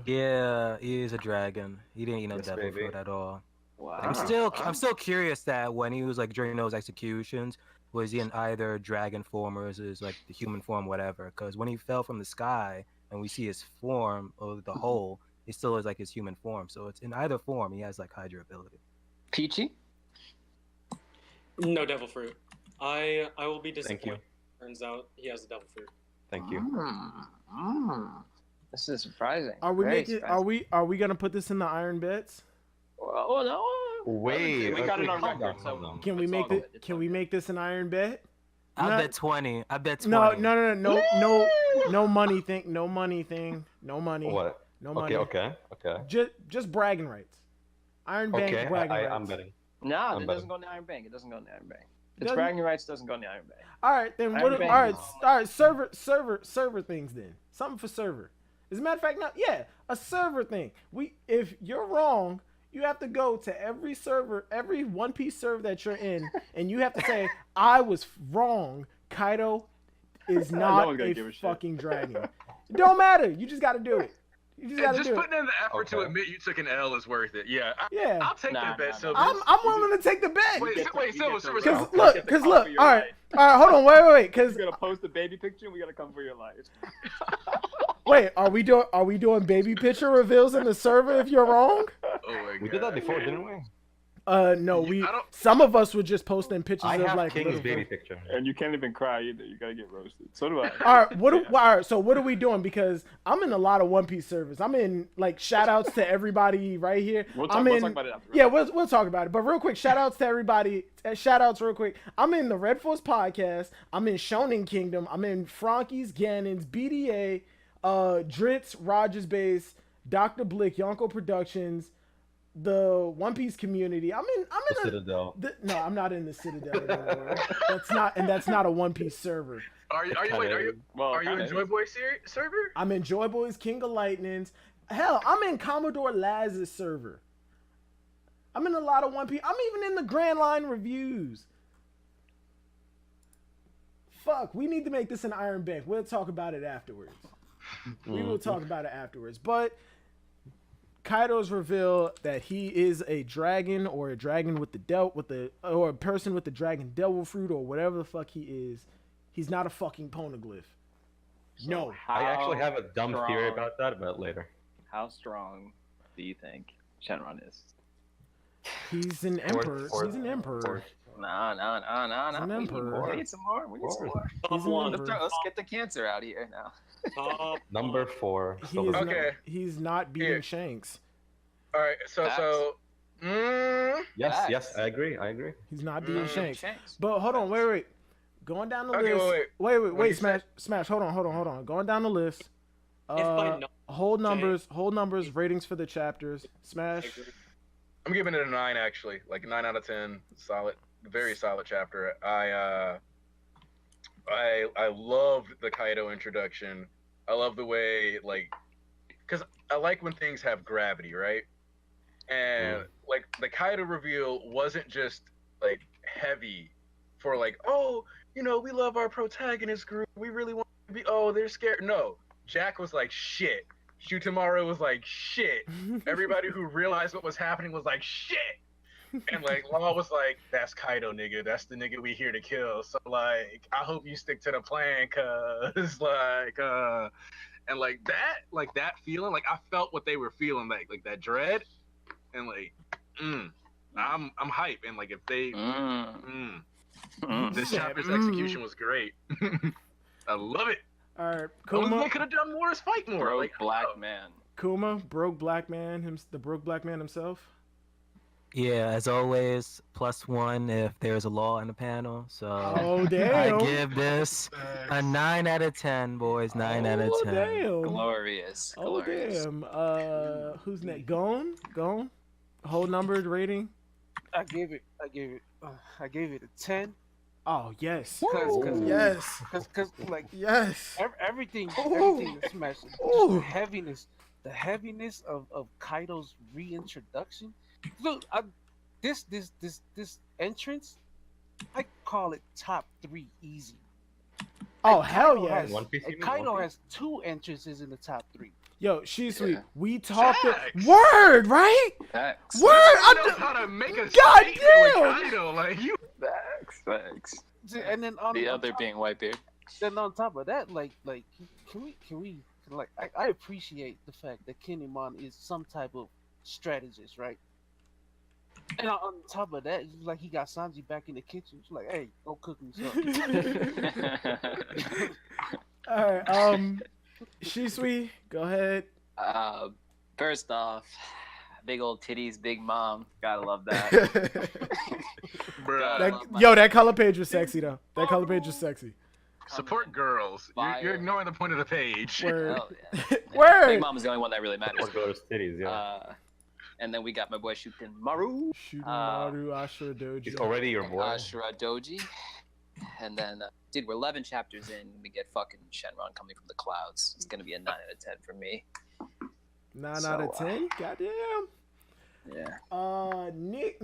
Yeah, he is a dragon. He didn't eat no devil fruit at all. Wow. I'm still curious that when he was during those executions, was he in either dragon form or is it like the human form, whatever? Because when he fell from the sky and we see his form of the whole, he still is like his human form. So it's in either form he has like Hydra ability. Peachy? No devil fruit. I will be Thank disappointed. you. Turns out he has the devil fruit. Thank you. This is surprising. Are we Very making? surprising. Are we gonna put this in the iron bets? Well, no. Wait, We got it on hold record, hold so- on. Can we It's make all it? good, it's Can all we good. make this an iron bet? I Not- bet 20. I bet 20. No money thing. No money thing. No money. What? No money. Okay. Just bragging rights. Iron Bank Okay, bragging rights. I'm betting. No, I'm it betting. doesn't go in the Iron Bank. It doesn't go in the Iron Bank. It's Doesn't- bragging rights doesn't go in the Iron Bank. All right, then Iron what? Bank All right, is- server things then. Something for server. As a matter of fact, no, yeah, a server thing. If you're wrong, you have to go to every server, every One Piece server that you're in, and you have to say, "I was wrong. Kaido is not one's gonna a give a shit. fucking dragon." It don't matter. You just got to do it. You just got And to just do it. putting in the effort to Okay. admit you took an L is worth it. Yeah, Yeah, I'll take Nah, that bet, nah, Silver. I'm willing to take the bet. Wait, Silver. Cause Look, look, all right, hold on, wait, cause You're gonna post a baby picture and we gotta come for your life. wait, are we doing baby picture reveals in the server if you're wrong? Oh my god. We did that before, didn't we? No, I don't- some of us were just posting pictures I of have like King's little baby picture. And you can't even cry either. You gotta get roasted. So do I. All right, all right, so what are we doing? Because I'm in a lot of One Piece servers. I'm in like shout outs to everybody right here. We'll I'm talk in, about it after. Yeah, we'll talk about it. But real quick, shout outs to everybody. Shout outs real quick. I'm in the Red Force podcast. I'm in Shonen Kingdom. I'm in Frankies, Gannon's, BDA, Dritz, Rogers Base, Dr. Blick, Yonko Productions, the One Piece community. I'm in The Citadel. no, I'm not in the Citadel anymore. That's not a One Piece server. Are you in Joy Boy server? I'm in Joy Boys, King of Lightnings. Hell, I'm in Commodore Laz's server. I'm in a lot of One Piece. I'm even in the Grand Line reviews. Fuck, we need to make this an Iron Bank. We'll talk about it afterwards. We will talk about it afterwards. But Kaido's reveal that he is a dragon or a dragon with or a person with the dragon devil fruit or whatever the fuck he is. He's not a fucking poneglyph. No. I actually have a dumb theory about that, but later. How strong do you think Shenron is? He's an emperor. Fourth. He's an emperor. Nah. He's an emperor. We need some more. We need some more. He's an One. emperor. Let's get the cancer out of here now. Top Number 4. He is Okay. not, he's not beating Here. Shanks. All right, so Yes, Facts. I agree. He's not beating Shanks. Shanks. But hold on, wait. Going down the Okay, list. wait. Wait, What you Smash. Hold on. Going down the list. by no- Hold numbers, ratings for the chapters. Smash. I'm giving it a 9 actually, like a 9 out of 10. Solid, very solid chapter. I loved the Kaido introduction. I love the way because I like when things have gravity, right? And like the Kaido reveal wasn't just like heavy for like, oh, we love our protagonist group. We really want to be. Oh, they're scared. No, Jack was like shit. Shutamaru was like shit. Everybody who realized what was happening was like shit. And like Law was like, that's Kaido, nigga. That's the nigga we here to kill. So like, I hope you stick to the plan, cause like, and like that feeling, like I felt what they were feeling, like that dread, and like, I'm hype. And like if they, this chapter's execution was great. I love it. All right, Only Kuma. they could have done more is fight more. Broke Like black man. Kuma, broke black man, the broke black man himself. Yeah, as always, +1 if there's a law in the panel. So Oh damn! I give this a 9 out of 10, boys. 9 out of 10. Damn. Glorious. Oh Glorious. damn. Who's next? Gone. Whole numbered rating. I gave it a 10. Oh yes. Cause Yes. Cause like Yes. everything is smashed. Just Ooh. the heaviness of Kaido's reintroduction. Look, this entrance, I call it top 3 easy. Oh And hell Kaido yes. has- One Piece. And Kaido has 2 entrances in the top 3. Yo, she's sweet. Yeah. We talked. Facts. Word, right? Facts. Word. He knows how to make a God statement damn. with Kaido. Like you. Facts. And then on The on other top- being Whitebeard. then on top of that, like can we like I appreciate the fact that Kinemon is some type of strategist, right? And on top of that, it's like he got Sanji back in the kitchen. It's like, hey, go cook me something. All right. Shisui, go ahead. First off, big old titties, big mom. Gotta love that. Bruh. Gotta love my- Yo, that color page was sexy though. That color page was sexy. Support girls. You're ignoring the point of the page. Word. Hell yeah. Word. Big mom is the only one that really matters. Or girls' titties, yeah. And then we got my boy Shuten Maru. Shooting Maru, Ashura Doji. He's already your boy. Ashura Doji. And then, dude, we're 11 chapters in. We get fucking Shenron coming from the clouds. It's gonna be a 9 out of 10 for me. 9 So, out of 10. Goddamn. Yeah. Nick.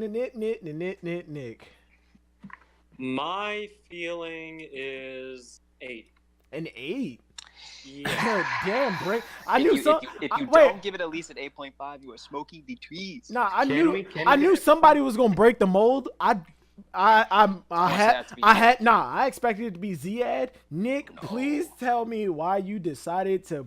My feeling is 8. An 8. Yeah. Damn, break. I knew some. If you wait. don't give it at least an 8.5, you are smoking the trees. Nah, I Can knew. we I knew get- somebody was gonna break the mold. I expected it to be Ziad. Nick, please tell me why you decided to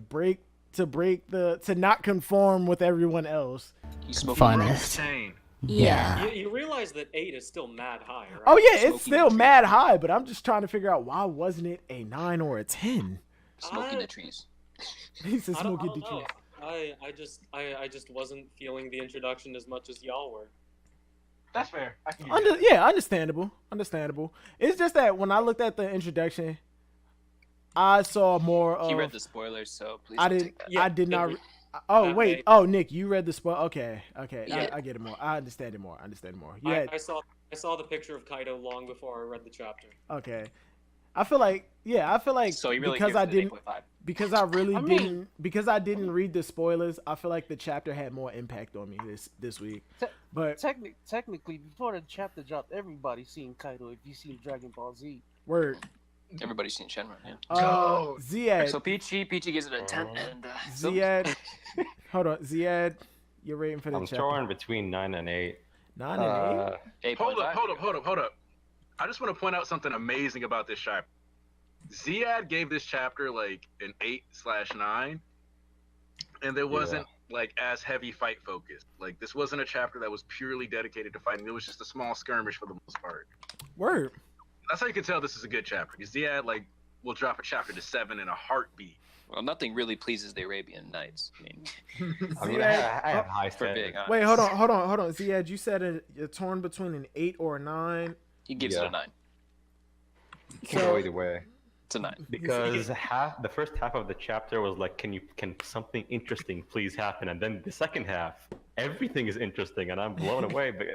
not conform with everyone else. You smoking Funnest. Insane. Yeah. You realize that 8 is still mad high, right? Oh yeah, it's Smoking still the mad high, but I'm just trying to figure out why wasn't it a 9 or a 10? Smoking the trees. He said I don't smoking the know. trees. I just wasn't feeling the introduction as much as y'all were. That's fair. I can hear that. Yeah, understandable. It's just that when I looked at the introduction, I saw more of. He read the spoilers, so please. I don't didn't. take that. Yeah, I did not. it- Oh that wait. made- Oh Nick, you read the spoil. Okay. Yeah. I get it more. I understand it more. Yeah. I saw the picture of Kaido long before I read the chapter. Okay. I feel like So he really because gives I it an didn't 8.5. because I really I mean- didn't because I didn't read the spoilers. I feel like the chapter had more impact on me this week. Te- But Technically, before the chapter dropped, everybody seen Kaido. If you seen Dragon Ball Z, word. Everybody's seen Shenron, yeah. Go. Ziad. So Peachy gives it a 10, and Ziad. Hold on, Ziad. You're rating for the I'm chapter. torn between 9 and 8. 9 and 8. 8.5. Hold up. I just want to point out something amazing about this chapter. Ziad gave this chapter like an 8/9, and there wasn't like as heavy fight focused. Like this wasn't a chapter that was purely dedicated to fighting. It was just a small skirmish for the most part. Word. That's how you can tell this is a good chapter. Because Ziad like will drop a chapter to 7 in a heartbeat. Well, nothing really pleases the Arabian Nights. I mean, I mean, Ziad- I have high for being standards. honest. Wait, hold on. Ziad, you said you're torn between an 8 or a 9. He gives it Yeah. a 9. Can go either way. It's a 9. Because the first half of the chapter was like, can something interesting please happen? And then the second half, everything is interesting, and I'm blown away. But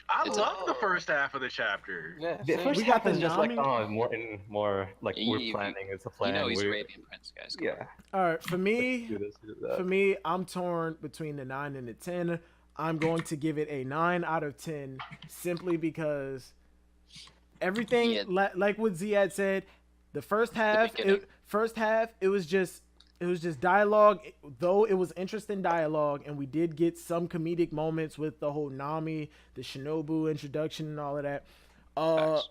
I It's love the first half of the chapter. yeah. the same. first We got half the is just like, Nami. more like You- we're you- planning. It's a You plan. know he's we're- Arabian Prince, guys. Come on. Yeah. All right, for me, Do this, do that. For me, I'm torn between the 9 and the 10. I'm going to give it a 9 out of 10 simply because everything, Yeah. like what Ziad said, the first half, beginning. it was just dialogue. Though it was interesting dialogue, and we did get some comedic moments with the whole Nami, the Shinobu introduction, and all of that. Facts.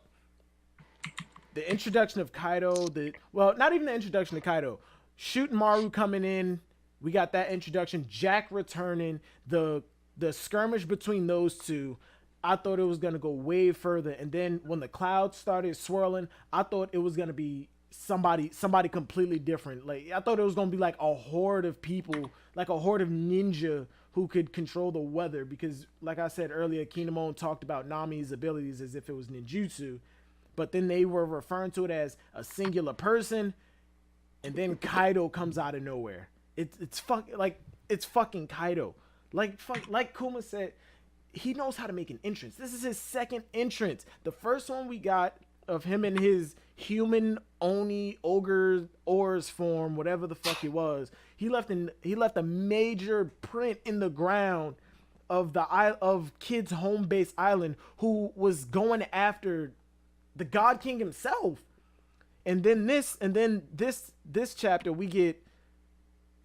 The introduction of Kaido, not even the introduction of Kaido, Shooting Maru coming in, we got that introduction, Jack returning, the skirmish between those two, I thought it was going to go way further, and then when the clouds started swirling, I thought it was going to be somebody completely different. Like, I thought it was going to be like a horde of people, like a horde of ninja who could control the weather, because like I said earlier, Kinemon talked about Nami's abilities as if it was ninjutsu, but then they were referring to it as a singular person, and then Kaido comes out of nowhere. It's fucking Kaido. Like Kuma said, he knows how to make an entrance. This is his second entrance. The first one we got of him in his human Oni ogre ores form, whatever the fuck it was, he left a major print in the ground of Kid's home base island, who was going after the God King himself. And then this chapter we get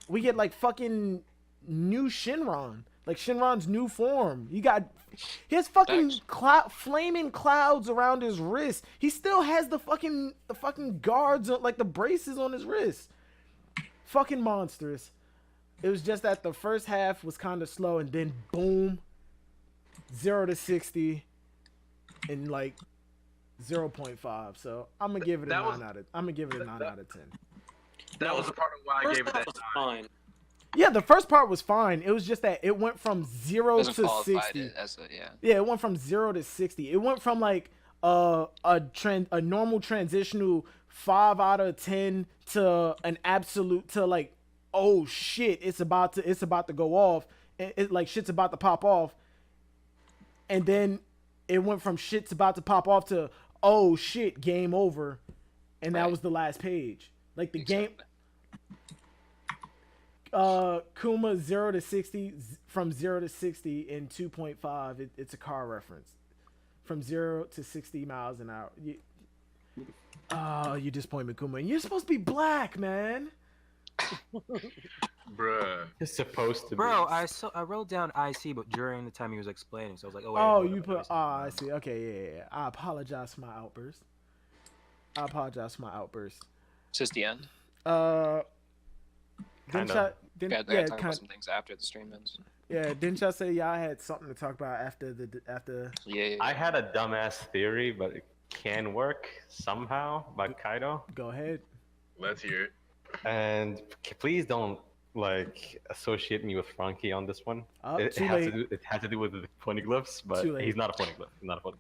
like fucking new Shinron, like Shinron's new form. He has fucking flaming clouds around his wrist. He still has the fucking guards, like the braces on his wrist. Fucking monstrous. It was just that the first half was kind of slow, and then boom, 0 to 60 in like 0.5. So I'm gonna give it a 9 out of 10. That was a part of why I gave it that 9. Fine. Yeah, the first part was fine. It was just that it went from 0 Doesn't to qualify 60. it as a, yeah. Yeah, it went from 0 to 60. It went from like a normal transitional 5 out of 10 to an absolute, to like, oh shit, it's about to go off. It like shit's about to pop off. And then it went from shit's about to pop off to, oh shit, game over. And that was the last page. Like the game Kuma 0 to 60, from 0 to 60 in 2.5. It's a car reference. From 0 to 60 miles an hour. You disappoint me, Kuma. You're supposed to be black, man. Bruh. It's supposed to be. Bro, I wrote down IC, but during the time he was explaining, so I was like, oh wait. Oh, hold you on, put. IC. I see. Okay, yeah. I apologize for my outburst. It's just the end. Didn't Kinda. I gotta talk about some things after the stream ends. Yeah, didn't y'all say y'all had something to talk about after? Yeah. I had a dumbass theory, but it can work somehow by Kaido. Go ahead. Let's hear it. And please don't like associate me with Frankie on this one. It Too has late. to do with the poneglyphs, but Too late. he's not a poneglyph.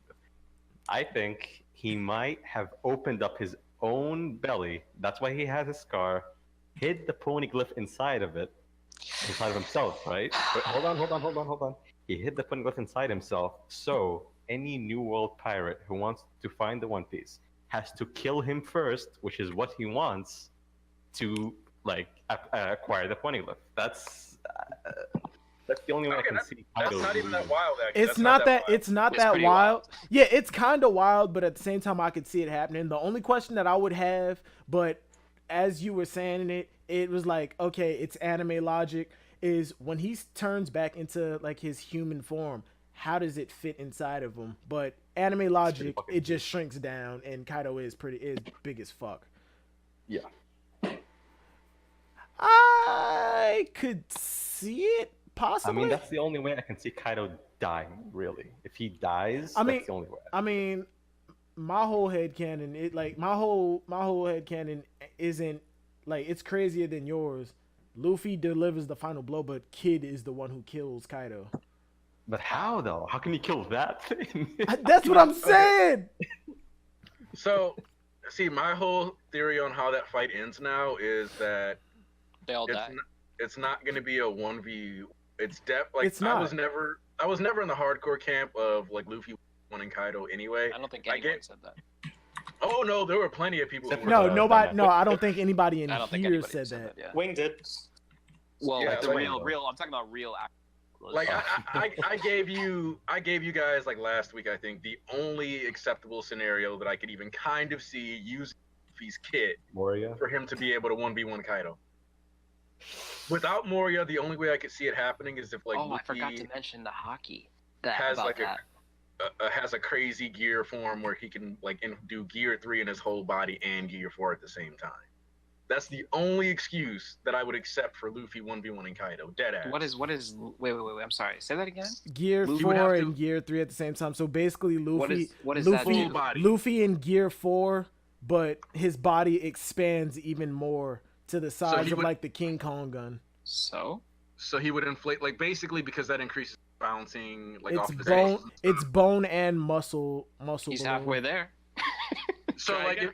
I think he might have opened up his own belly. That's why he has a scar. Hid the poneglyph inside of himself, right? But hold on. He hid the poneglyph inside himself, so any New World pirate who wants to find the One Piece has to kill him first, which is what he wants to like acquire the poneglyph. That's the only way I can see. That's Kaido not even that wild, actually. It's That's not that. wild. It's not It's that pretty wild. wild. Yeah, it's kind of wild, but at the same time, I could see it happening. The only question that I would have, but as you were saying it, it was like, okay, it's anime logic. Is when he turns back into like his human form, how does it fit inside of him? But anime logic, it just shrinks down, and Kaido is big as fuck. Yeah. I could see it possibly. I mean, that's the only way I can see Kaido dying, really. If he dies, I mean- that's the only way. I mean, my whole headcanon, my whole headcanon isn't like, it's crazier than yours. Luffy delivers the final blow, but Kid is the one who kills Kaido. But how, though? How can he kill that thing? That's what I'm saying. So, see, my whole theory on how that fight ends now is that They all die. it's not going to be a 1v. It's It's I not. was never in the hardcore camp of like Luffy wanting Kaido anyway. I don't think I anyone get- said that. Oh no, there were plenty of people. Except Who for were No, the- nobody. No, I don't think anybody in I don't think here anybody said said that. Yeah. Wing did. Well, Yeah, like the like- real. I'm talking about real. Like I gave you guys like last week, I think, the only acceptable scenario that I could even kind of see using Luffy's kit Moria? for him to be able to 1v1 Kaido. Without Moria, the only way I could see it happening is if like oh, I Luffy forgot to mention the hockey. has About like that. has a crazy gear form where he can like do gear 3 in his whole body and gear 4 at the same time. That's the only excuse that I would accept for Luffy 1v1 and Kaido. Deadass. What is? Wait. I'm sorry. Say that again. Gear Luffy would 4 have to- and Gear 3 at the same time. So basically, Luffy, What is that? Luffy, Full body. Luffy in Gear 4, but his body expands even more to the size he of would- like the King Kong gun. So So he would inflate, like, basically because that increases bouncing, like, It's off his bone. face. It's bone and muscle. he's balloon. halfway there. So, Try like, again.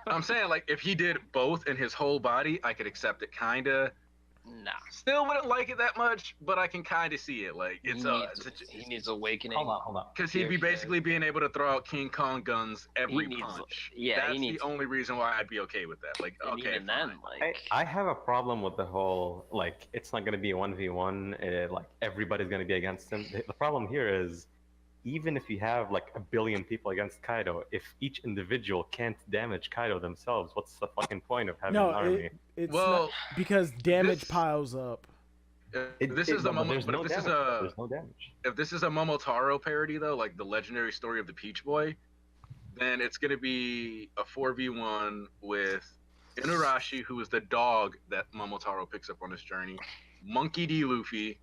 I'm saying, like, if he did both in his whole body, I could accept it, kinda. Nah. Still wouldn't like it that much, but I can kind of see it. Like, He needs awakening. Hold on. because he'd be Yeah. basically being able to throw out King Kong guns every needs- punch. yeah, That's he needs- the only reason why I'd be okay with that. Like, And okay, even fine. then, like, I have a problem with the whole, it's not going to be a 1v1, like, everybody's going to be against him. The problem here is, even if you have like 1 billion people against Kaido, if each individual can't damage Kaido themselves, what's the fucking point of having an No, army? it's Well, not because damage this- piles up. If this is a but Momo, there's but no if this damage. is a There's no damage. if this is a Momotaro parody though, like the legendary story of the Peach Boy, then it's gonna be a 4v1 with Inurashi, who is the dog that Momotaro picks up on his journey, Monkey D. Luffy,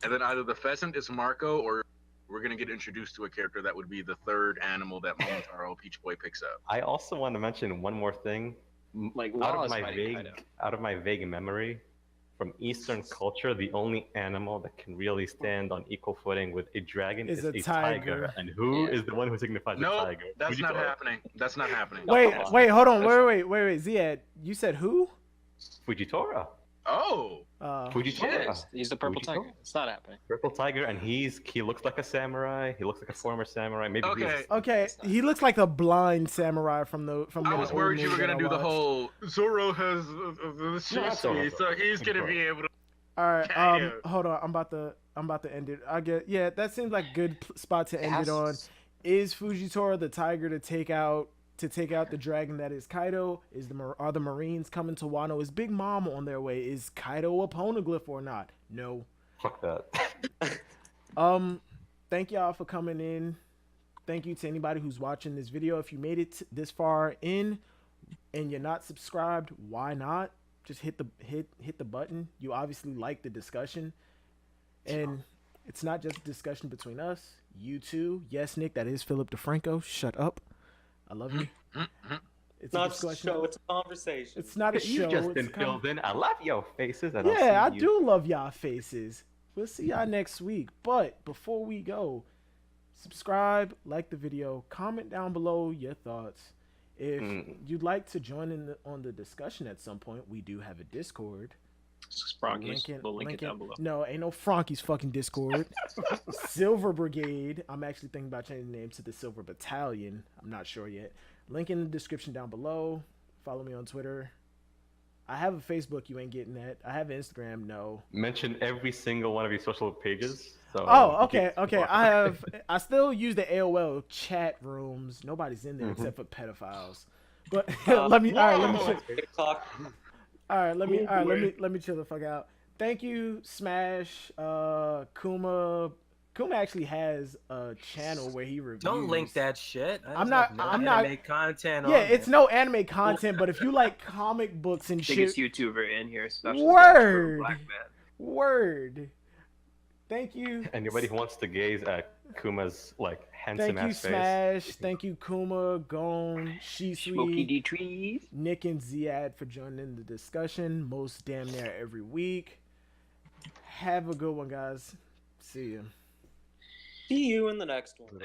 and then either the pheasant is Marco, or we're gonna get introduced to a character that would be the third animal that Momotaro Peach Boy picks up. I also want to mention one more thing. Like Out Law of is my fighting vague, Kaido. out of my vague memory, from Eastern culture, the only animal that can really stand on equal footing with a dragon Is is a a tiger. And who Yeah. is the one who signifies No, the tiger? that's not Fujitora. happening. That's not happening. No, Wait, come on. wait, hold on, That's- wait, Ziad, you said who? Fujitora. Oh, Fujitora. Yes, he's the purple Fujitora. tiger. It's not happening. Purple tiger, and he looks like a samurai. He looks like a former samurai. Maybe Okay. he's Okay, he looks like the blind samurai from the I was old worried you were movie that gonna I do the watched. whole Zoro has the Zoro. Shisui, so he's gonna be able to. All right, Kind of. hold on. I'm about to end it. Yeah, that seems like a good spot to end has- it on. Is Fujitora the tiger to take out the dragon that is Kaido? Are the Marines coming to Wano? Is Big Mom on their way? Is Kaido a poneglyph or not? No. fuck that. Thank y'all for coming in. Thank you to anybody who's watching this video. If you made it this far in and you're not subscribed, why not? Just hit the button. You obviously like the discussion. And it's not just a discussion between us, you too. Yes, Nick, that is Philip DeFranco. Shut up. I love you. It's a Not a discussion. show, it's a conversation. It's not a You've show. just it's been a con- filled in. I love your faces. And I'll Yeah, I see you. do love y'all faces. We'll see y'all next week. But before we go, subscribe, like the video, comment down below your thoughts. If you'd like to join in on the discussion at some point, we do have a Discord. Spronkies. We'll link it down below. No, ain't no Frankies fucking Discord. Silver Brigade. I'm actually thinking about changing the name to the Silver Battalion. I'm not sure yet. Link in the description down below. Follow me on Twitter. I have a Facebook, you ain't getting that. I have an Instagram, no. Mention every single one of your social pages. So Oh, okay. I still use the AOL chat rooms. Nobody's in there except for pedophiles. But let me chill the fuck out. Thank you, Smash, Kuma. Kuma actually has a channel where he reviews. Don't link that shit. I'm not- Anime content. Yeah, on it's there. no anime content, but if you like comic books and shit, Biggest YouTuber in here, especially Word. Black man. word. Thank you. Anybody who wants to gaze at Kuma's like handsome Thank you, ass face. Smash. Thank you, Kuma, Gon, Smoky Shisui, D trees. Nick, and Ziad for joining the discussion most damn near every week. Have a good one, guys. See you. See you in the next one.